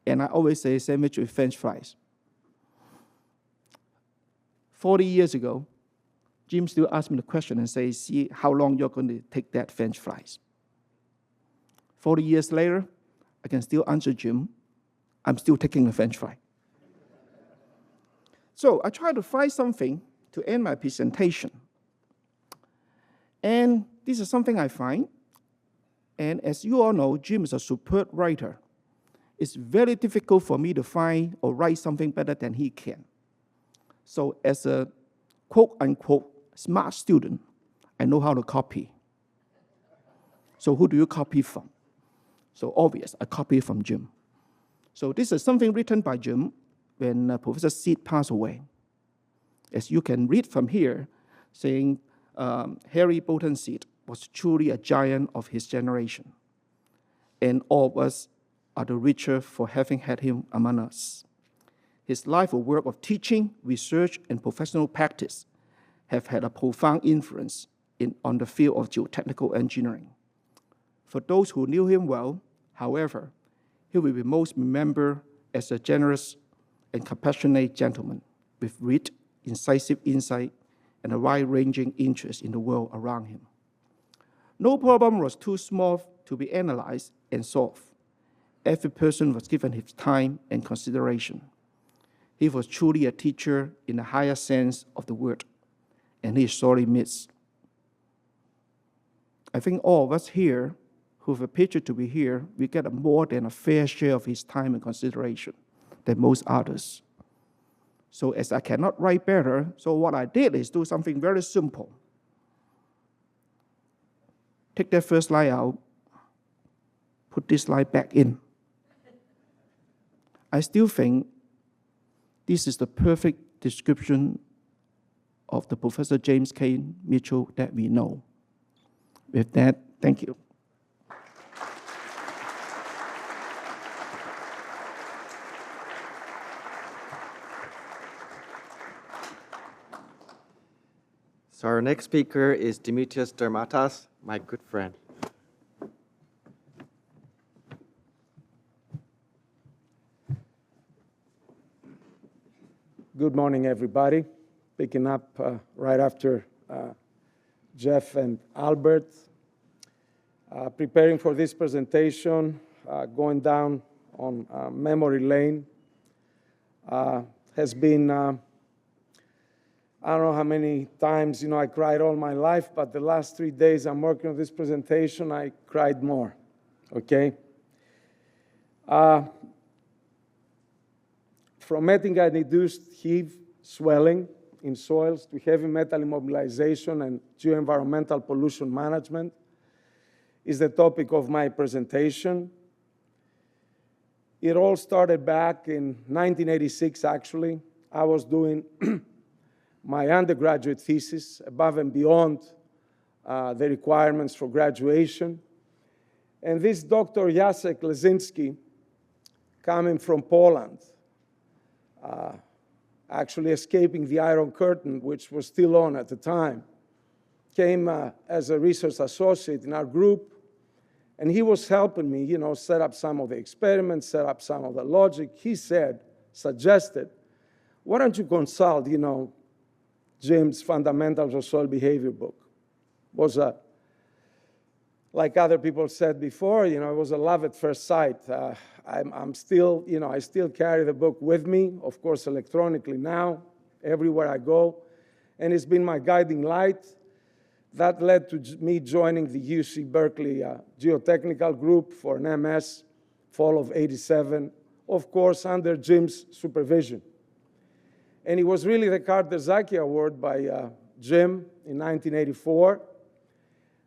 and I always say sandwich with French fries. 40 years ago, Jim still asked me the question and say, see how long you're going to take that French fries. 40 years later, I can still answer Jim, I'm still taking a French fry. So I try to find something to end my presentation. And this is something I find. And as you all know, Jim is a superb writer. It's very difficult for me to find or write something better than he can. So as a quote-unquote smart student, I know how to copy. So who do you copy from? So obvious, I copy from Jim. So this is something written by Jim when Professor Seed passed away. As you can read from here, saying Harry Bolton Seed was truly a giant of his generation, and all of us are the richer for having had him among us. His life and work of teaching, research, and professional practice have had a profound influence on the field of geotechnical engineering. For those who knew him well, however, he will be most remembered as a generous and compassionate gentleman with wit, incisive insight, and a wide-ranging interest in the world around him. No problem was too small to be analyzed and solved. Every person was given his time and consideration. He was truly a teacher in the higher sense of the word, and he is sorely missed. I think all of us here who have a picture to be here, we get more than a fair share of his time and consideration than most others. So as I cannot write better, so what I did is do something very simple. Take that first line out, put this line back in. I still think this is the perfect description of the Professor James K. Mitchell that we know. With that, thank you. So our next speaker is Dimitris Dermatas, my good friend. Good morning, everybody. Picking up right after Jeff and Albert. Preparing for this presentation, going down on memory lane, has been, I don't know how many times, I cried all my life, but the last 3 days I'm working on this presentation, I cried more, okay? From methane-induced heave swelling in soils to heavy metal immobilization and geoenvironmental pollution management is the topic of my presentation. It all started back in 1986, actually. I was doing my undergraduate thesis above and beyond the requirements for graduation. And this Dr. Jacek Lesinski, coming from Poland, actually escaping the Iron Curtain, which was still on at the time, came as a research associate in our group, and he was helping me, set up some of the experiments, set up some of the logic. He suggested, why don't you consult, Jim's Fundamentals of Soil Behavior book. Was like other people said before, it was a love at first sight. I'm still, I still carry the book with me, of course, electronically now, everywhere I go. And it's been my guiding light. That led to me joining the UC Berkeley Geotechnical group for an MS, fall of '87, of course, under Jim's supervision. And it was really the Carter Zaki Award by Jim in 1984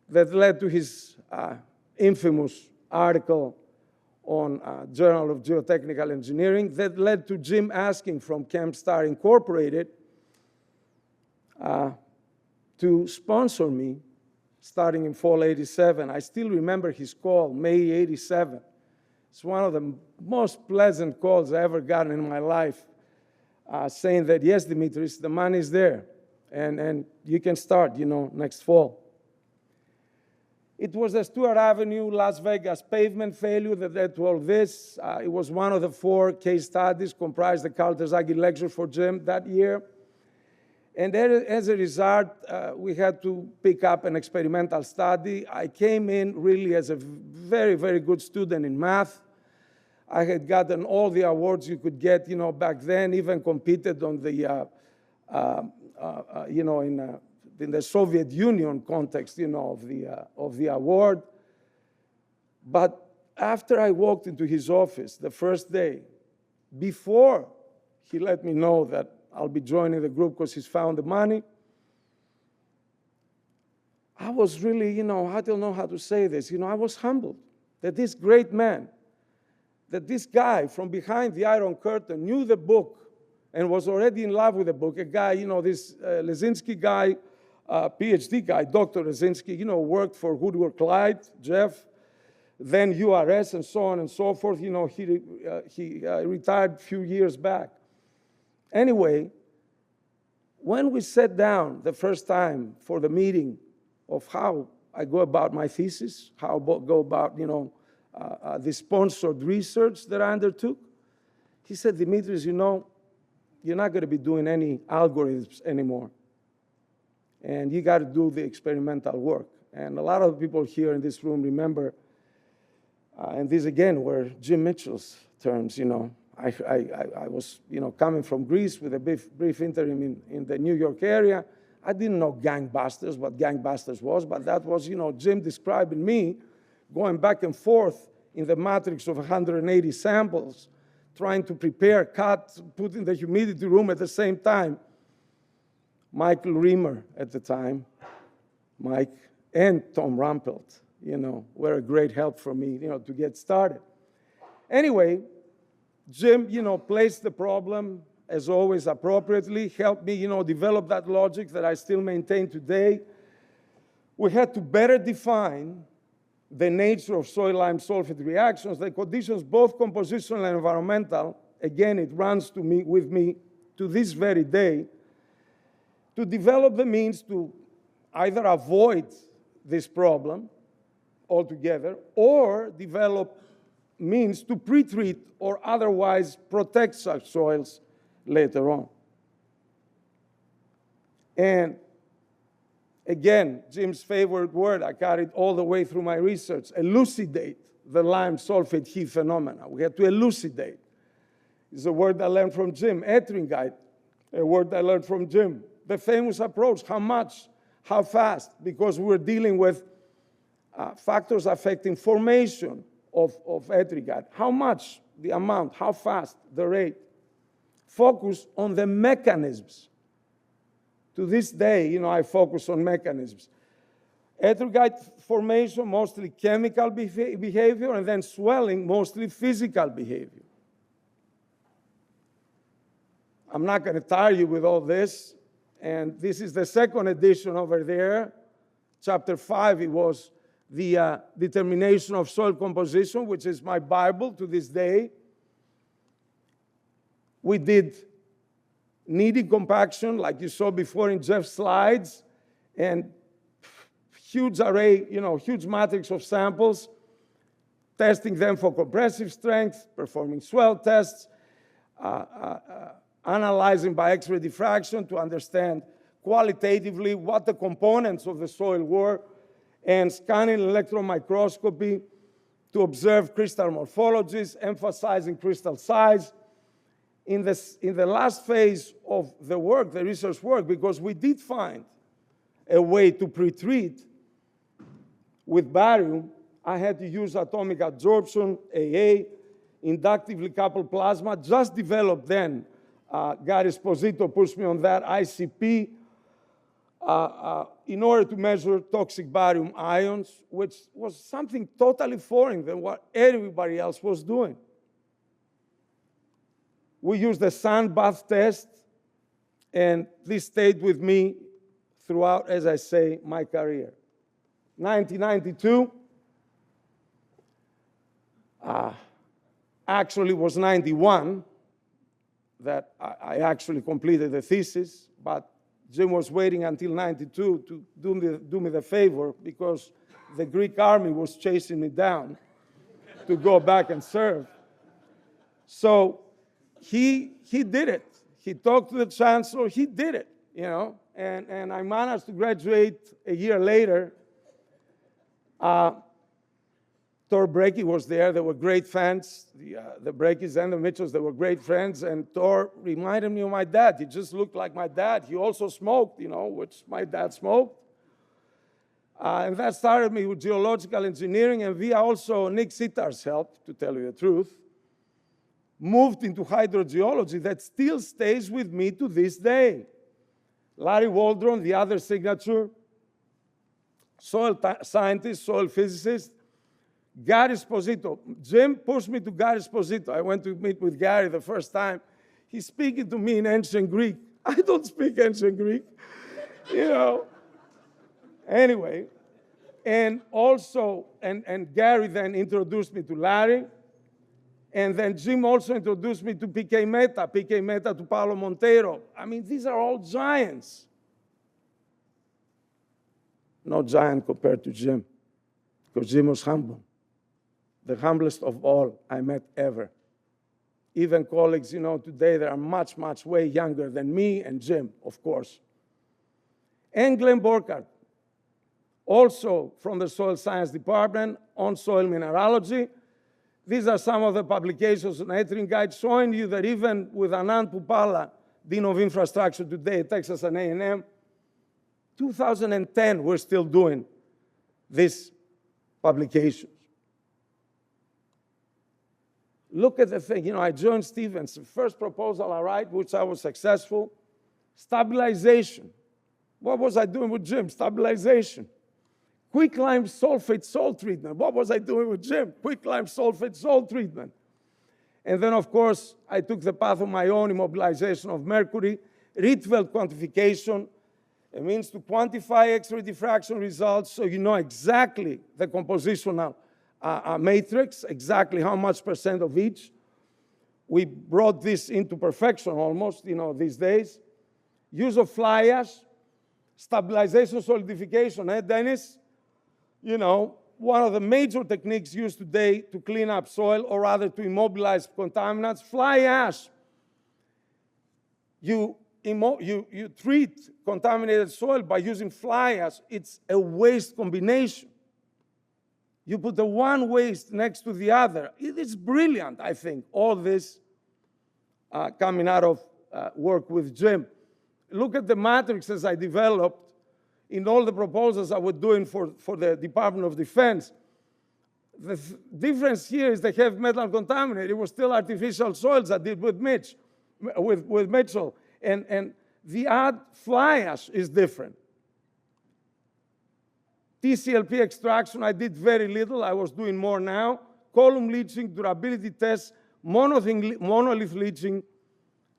that led to his infamous article on Journal of Geotechnical Engineering that led to Jim asking from ChemStar Incorporated to sponsor me starting in fall '87. I still remember his call, May '87. It's one of the most pleasant calls I ever gotten in my life, saying that, yes, Dimitris, the money's there, and you can start, next fall. It was the Stewart Avenue, Las Vegas pavement failure that led to all this. It was one of the 4 case studies comprised the Carl Terzaghi lecture for Jim that year. And as a result, we had to pick up an experimental study. I came in really as a very, very good student in math. I had gotten all the awards you could get, back then, even competed on the, in the Soviet Union context, of the award. But after I walked into his office the first day, before he let me know that I'll be joining the group because he's found the money, I was really, I don't know how to say this, I was humbled that this great man, that this guy from behind the Iron Curtain knew the book and was already in love with the book. A guy, this Lesinski guy, PhD guy, Dr. Rezinski, worked for Woodward Clyde, Jeff, then URS, and so on and so forth. He retired a few years back. Anyway, when we sat down the first time for the meeting of how I go about my thesis, how I go about, the sponsored research that I undertook, he said, Dimitris, you're not going to be doing any algorithms anymore. And you got to do the experimental work. And a lot of people here in this room remember, and these again were Jim Mitchell's terms, I was, coming from Greece with a brief interim in the New York area. I didn't know gangbusters, what gangbusters was, but that was, Jim describing me going back and forth in the matrix of 180 samples, trying to prepare, cut, put in the humidity room at the same time. Michael Riemer at the time, Mike, and Tom Rumpelt, were a great help for me, to get started. Anyway, Jim, placed the problem, as always, appropriately, helped me, develop that logic that I still maintain today. We had to better define the nature of soil lime sulfate reactions, the conditions, both compositional and environmental. Again, it runs with me to this very day, to develop the means to either avoid this problem altogether or develop means to pre-treat or otherwise protect such soils later on. And again, Jim's favorite word, I carried all the way through my research, elucidate the lime sulfate heat phenomena. We had to elucidate. It's a word I learned from Jim. Ettringite, a word I learned from Jim. The famous approach, how much, how fast, because we're dealing with factors affecting formation of ettringite. How much, the amount, how fast, the rate. Focus on the mechanisms. To this day, I focus on mechanisms. Ettringite formation, mostly chemical behavior, and then swelling, mostly physical behavior. I'm not going to tire you with all this. And this is the second edition over there. Chapter 5, it was the determination of soil composition, which is my Bible to this day. We did kneading compaction, like you saw before in Jeff's slides, and huge array, huge matrix of samples, testing them for compressive strength, performing swell tests, analyzing by X-ray diffraction to understand qualitatively what the components of the soil were, and scanning electron microscopy to observe crystal morphologies, emphasizing crystal size. In the last phase of the work, the research work, because we did find a way to pre-treat with barium, I had to use atomic adsorption, AA, inductively coupled plasma, just developed then. Gary Esposito pushed me on that, ICP, in order to measure toxic barium ions, which was something totally foreign than what everybody else was doing. We used the sand bath test, and this stayed with me throughout, as I say, my career. 1992, actually was 91 that I actually completed the thesis, but Jim was waiting until 92 to do me the favor because the Greek army was chasing me down to go back and serve. So he did it. He talked to the chancellor, he did it, and I managed to graduate a year later. Thor Brecky was there. They were great friends. The Breckys and the Mitchells, they were great friends. And Thor reminded me of my dad. He just looked like my dad. He also smoked, which my dad smoked. And that started me with geological engineering. And via also Nick Sitar's help, to tell you the truth, moved into hydrogeology that still stays with me to this day. Larry Waldron, the other signature, soil scientist, soil physicist. Gary Esposito. Jim pushed me to Gary Esposito. I went to meet with Gary the first time. He's speaking to me in ancient Greek. I don't speak ancient Greek. Anyway, and also, and Gary then introduced me to Larry, and then Jim also introduced me to PK Mehta to Paulo Monteiro. I mean, these are all giants. No giant compared to Jim, because Jim was humble. The humblest of all I met ever. Even colleagues, today that are much, much way younger than me and Jim, of course. And Glenn Borchardt, also from the Soil Science Department on soil mineralogy. These are some of the publications on Entering Guide showing you that even with Anand Pupala, Dean of Infrastructure today at Texas and A&M, 2010, we're still doing these publications. Look at the thing, I joined Stevens. The first proposal I write, which I was successful, stabilization. What was I doing with Jim? Stabilization. Quicklime sulfate salt treatment. What was I doing with Jim? Quicklime sulfate salt treatment. And then, of course, I took the path of my own immobilization of mercury, Rietveld quantification. It means to quantify X-ray diffraction results so you know exactly the compositional matrix, exactly how much percent of each. We brought this into perfection almost, these days. Use of fly ash, stabilization solidification, Dennis? One of the major techniques used today to clean up soil, or rather to immobilize contaminants, fly ash. You treat contaminated soil by using fly ash. It's a waste combination. You put the one waste next to the other. It is brilliant, I think, all this coming out of work with Jim. Look at the matrices I developed in all the proposals I was doing for the Department of Defense. The difference here is the heavy metal contaminant. It was still artificial soils I did with Mitchell. And the odd fly ash is different. TCLP extraction, I did very little. I was doing more now. Column leaching, durability tests, monolith leaching,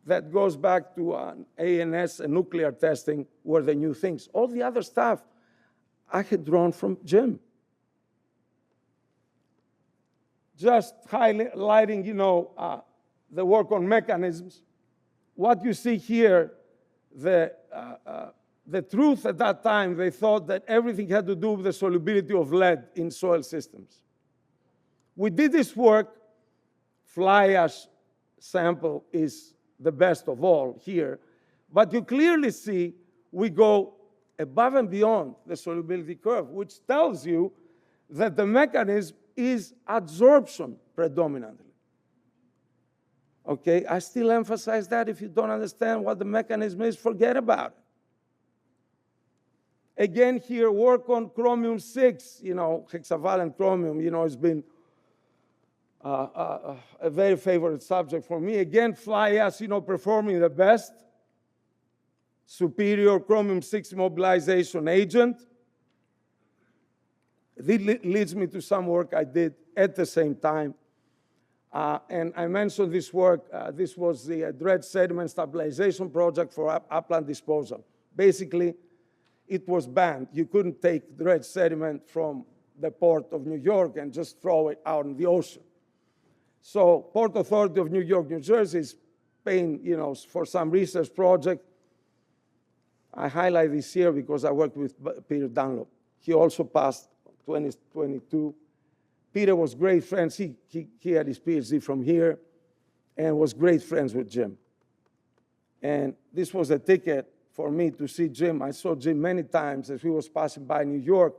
that goes back to ANS and nuclear testing were the new things. All the other stuff I had drawn from Jim. Just highlighting, the work on mechanisms. What you see here, the truth at that time, they thought that everything had to do with the solubility of lead in soil systems. We did this work. Fly ash sample is the best of all here. But you clearly see we go above and beyond the solubility curve, which tells you that the mechanism is adsorption predominantly. Okay, I still emphasize that. If you don't understand what the mechanism is, forget about it. Again, here, work on chromium-6, hexavalent chromium, has been a very favorite subject for me. Again, fly ash, performing the best. Superior chromium-6 mobilization agent. This leads me to some work I did at the same time. And I mentioned this work. This was the dredge sediment stabilization project for upland disposal. Basically, it was banned. You couldn't take dredge sediment from the port of New York and just throw it out in the ocean. So Port Authority of New York, New Jersey is paying, for some research project. I highlight this here because I worked with Peter Dunlop. He also passed 2022. Peter was great friends. He had his PhD from here and was great friends with Jim. And this was a ticket for me to see Jim. I saw Jim many times as he was passing by New York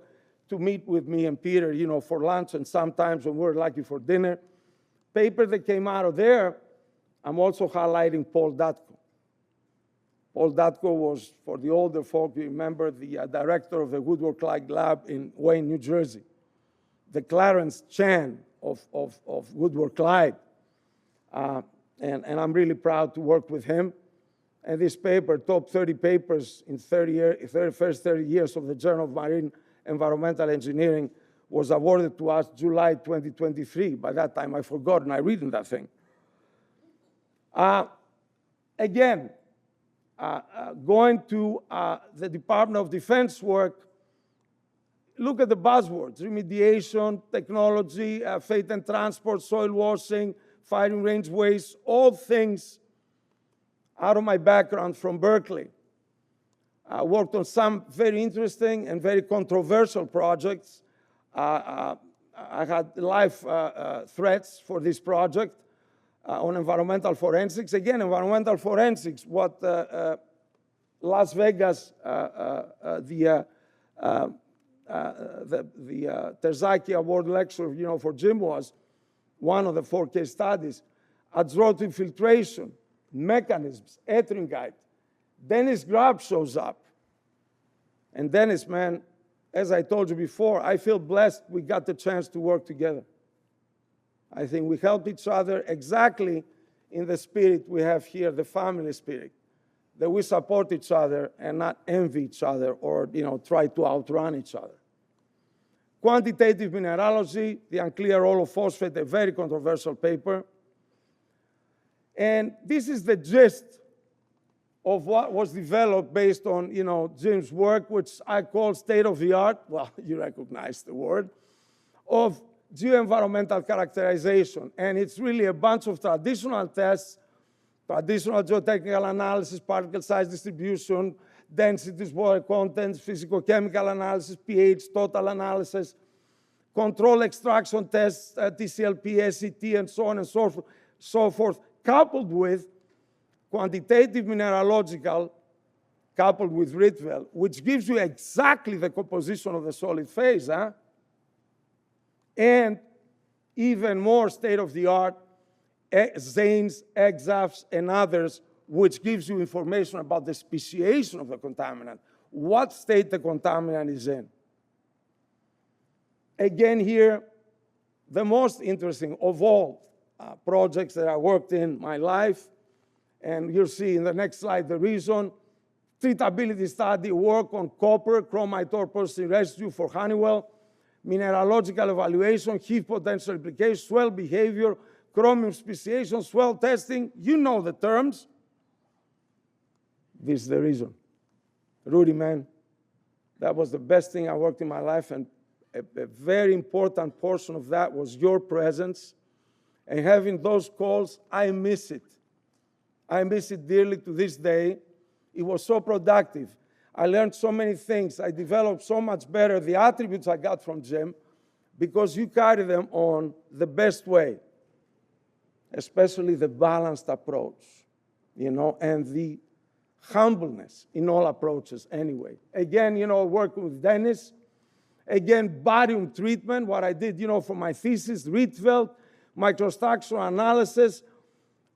to meet with me and Peter, for lunch, and sometimes when we were lucky for dinner. Paper that came out of there, I'm also highlighting Paul Datko. Paul Datko was, for the older folk, you remember, the director of the Woodward-Clyde Lab in Wayne, New Jersey. The Clarence Chan of Woodward-Clyde. And I'm really proud to work with him. And this paper, top 30 papers in first 30 years of the Journal of Marine Environmental Engineering, was awarded to us July 2023. By that time, I've forgotten. I read in that thing. Again, going to the Department of Defense work, look at the buzzwords: remediation, technology, fate and transport, soil washing, firing range waste, all things out of my background from Berkeley. I worked on some very interesting and very controversial projects. I had life threats for this project on environmental forensics. Again, environmental forensics, what Las Vegas, the Terzaki Award lecture, for Jim was one of the 4 case studies. Adroit infiltration, mechanisms, Ettringite. Dennis Grubb shows up. And Dennis, man, as I told you before, I feel blessed we got the chance to work together. I think we helped each other exactly in the spirit we have here, the family spirit, that we support each other and not envy each other or try to outrun each other. Quantitative mineralogy, the unclear role of phosphate, a very controversial paper. And this is the gist of what was developed based on Jim's work, which I call state-of-the-art, well, you recognize the word, of geoenvironmental characterization. And it's really a bunch of traditional tests, traditional geotechnical analysis, particle size distribution, densities, water contents, physicochemical analysis, pH, total analysis, control extraction tests, TCLP, SET, and so on and so forth, coupled with quantitative mineralogical, coupled with Rietveld, which gives you exactly the composition of the solid phase, and even more state-of-the-art, Zanes, EXAFs, and others, which gives you information about the speciation of the contaminant, what state the contaminant is in. Again here, the most interesting of all projects that I worked in my life, and you'll see in the next slide the reason. Treatability study work on copper, chromite ore porcelain residue for Honeywell, mineralogical evaluation, heat potential application, swell behavior, chromium speciation, swell testing. You know the terms. This is the reason. Rudy, man, that was the best thing I worked in my life, and a very important portion of that was your presence. And having those calls, I miss it. I miss it dearly to this day. It was so productive. I learned so many things. I developed so much better the attributes I got from Jim because you carry them on the best way, especially the balanced approach, and the humbleness in all approaches anyway. Again, working with Dennis. Again, barium treatment, what I did, for my thesis, Rietveld, microstructural analysis.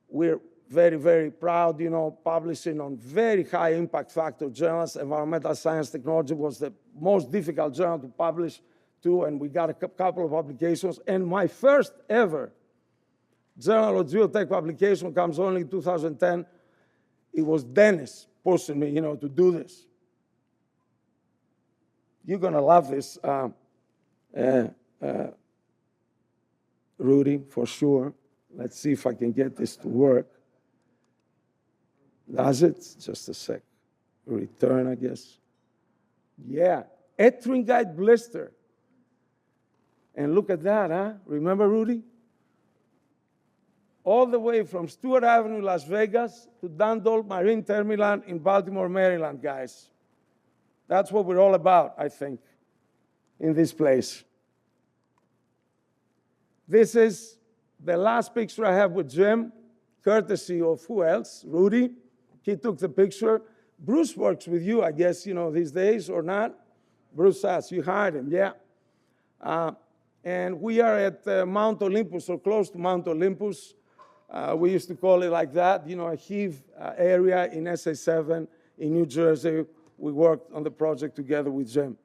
We're very, very proud, publishing on very high impact factor journals. Environmental Science Technology was the most difficult journal to publish to, and we got a couple of publications. And my first ever Journal of Geotech publication comes only in 2010. It was Dennis pushing me, to do this. You're gonna love this, Rudy, for sure. Let's see if I can get this to work. Does it? Just a sec. Return, I guess. Yeah, Ettringite blister. And look at that, Remember, Rudy? All the way from Stewart Avenue, Las Vegas, to Dundalk Marine Terminal in Baltimore, Maryland, guys. That's what we're all about, I think, in this place. This is the last picture I have with Jim, courtesy of who else? Rudy. He took the picture. Bruce works with you, I guess, these days, or not? Bruce says, you hired him, yeah. And we are at Mount Olympus, or close to Mount Olympus. We used to call it like that, a heave area in SA7 in New Jersey. We worked on the project together with Jim.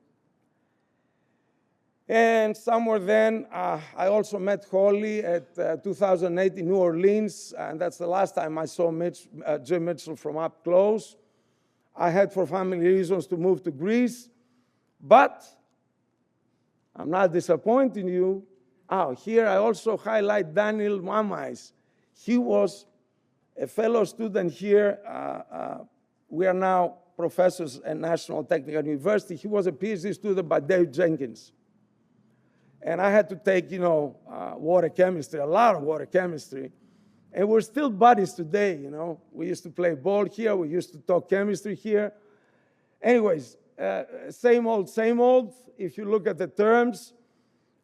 And somewhere then, I also met Holly at 2008 in New Orleans, and that's the last time I saw Jim Mitchell from up close. I had, for family reasons, to move to Greece, but I'm not disappointing you. Here I also highlight Daniel Mamais. He was a fellow student here. We are now professors at National Technical University. He was a PhD student by Dave Jenkins. And I had to take, water chemistry, a lot of water chemistry. And we're still buddies today, We used to play ball here. We used to talk chemistry here. Anyways, same old, same old, if you look at the terms.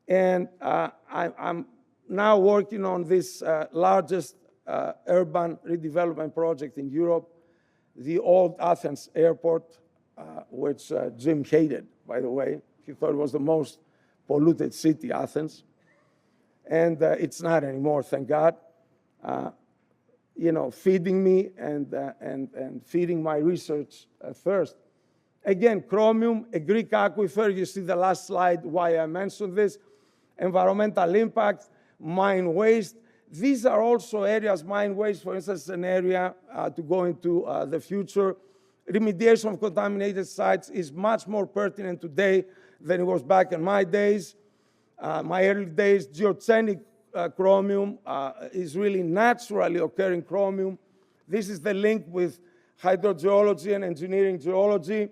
And I'm now working on this largest urban redevelopment project in Europe, the old Athens airport, which Jim hated, by the way. He thought it was the most polluted city, Athens. And it's not anymore, thank God. Feeding me and feeding my research thirst. Again, chromium, a Greek aquifer. You see the last slide why I mentioned this. Environmental impact, mine waste. These are also areas, mine waste, for instance, an area to go into the future. Remediation of contaminated sites is much more pertinent today than it was back in my days, my early days. Geotechnic chromium is really naturally occurring chromium. This is the link with hydrogeology and engineering geology.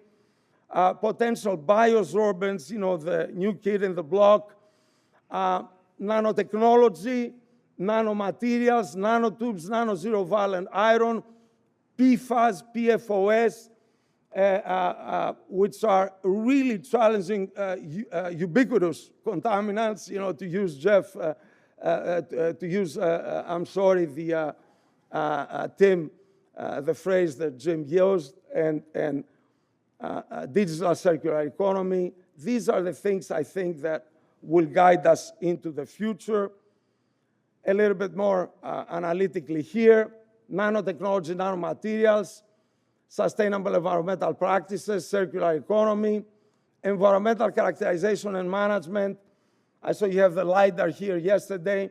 Potential biosorbents, the new kid in the block. Nanotechnology, nanomaterials, nanotubes, nano-zero violent iron, PFAS, PFOS, which are really challenging, ubiquitous contaminants, to use Jeff, Tim, the phrase that Jim used, and digital circular economy. These are the things I think that will guide us into the future. A little bit more analytically here, nanotechnology, nanomaterials, sustainable environmental practices, circular economy, environmental characterization and management. I saw you have the LiDAR here yesterday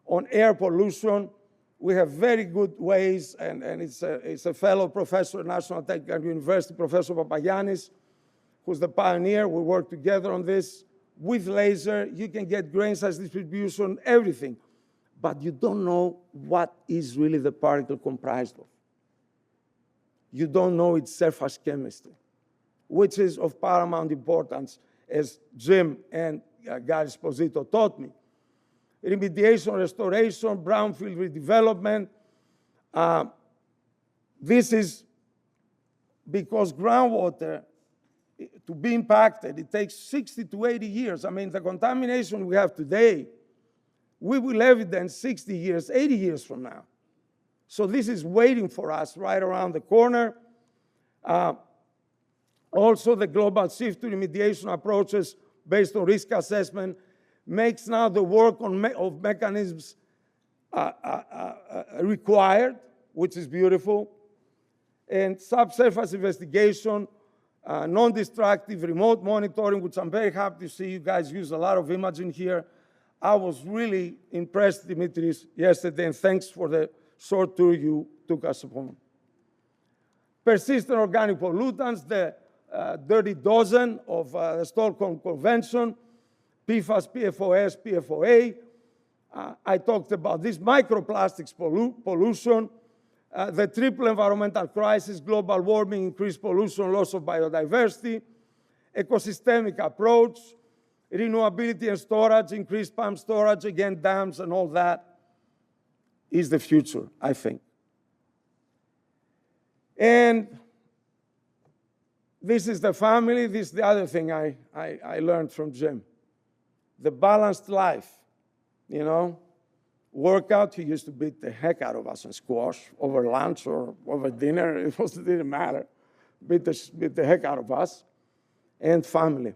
on air pollution. We have very good ways, and it's a fellow professor at National Technical University, Professor Papagiannis, who's the pioneer. We work together on this. With laser, you can get grain size distribution, everything. But you don't know what is really the particle comprised of. You don't know its surface chemistry, which is of paramount importance, as Jim and Gary Esposito taught me. Remediation, restoration, brownfield redevelopment. This is because groundwater, to be impacted, it takes 60 to 80 years. I mean, the contamination we have today, we will evidence 60 years, 80 years from now. So this is waiting for us right around the corner. Also, the global shift to remediation approaches based on risk assessment makes now the work of mechanisms required, which is beautiful. And subsurface investigation, non-destructive remote monitoring, which I'm very happy to see you guys use a lot of imaging here. I was really impressed, Dimitris, yesterday, and thanks for the short tour you took us upon. Persistent organic pollutants, the dirty dozen of the Stockholm Convention, PFAS, PFOS, PFOA. I talked about this, microplastics pollution, the triple environmental crisis, global warming, increased pollution, loss of biodiversity, ecosystemic approach, renewability and storage, increased pump storage, again, dams and all that is the future, I think. And this is the family. This is the other thing I learned from Jim. The balanced life, Workout, he used to beat the heck out of us in squash over lunch or over dinner. It didn't matter. Beat the heck out of us. And family,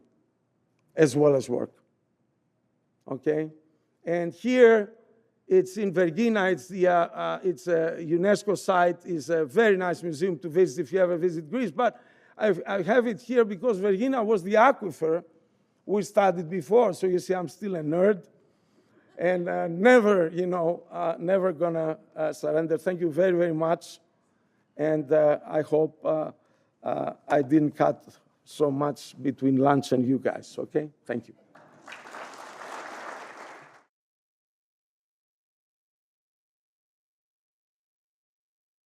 as well as work. Okay? And here, it's in Vergina. It's a UNESCO site. It's a very nice museum to visit if you ever visit Greece. But I have it here because Vergina was the aquifer we studied before. So you see, I'm still a nerd. And never, never gonna surrender. Thank you very, very much. And I hope I didn't cut so much between lunch and you guys, okay? Thank you.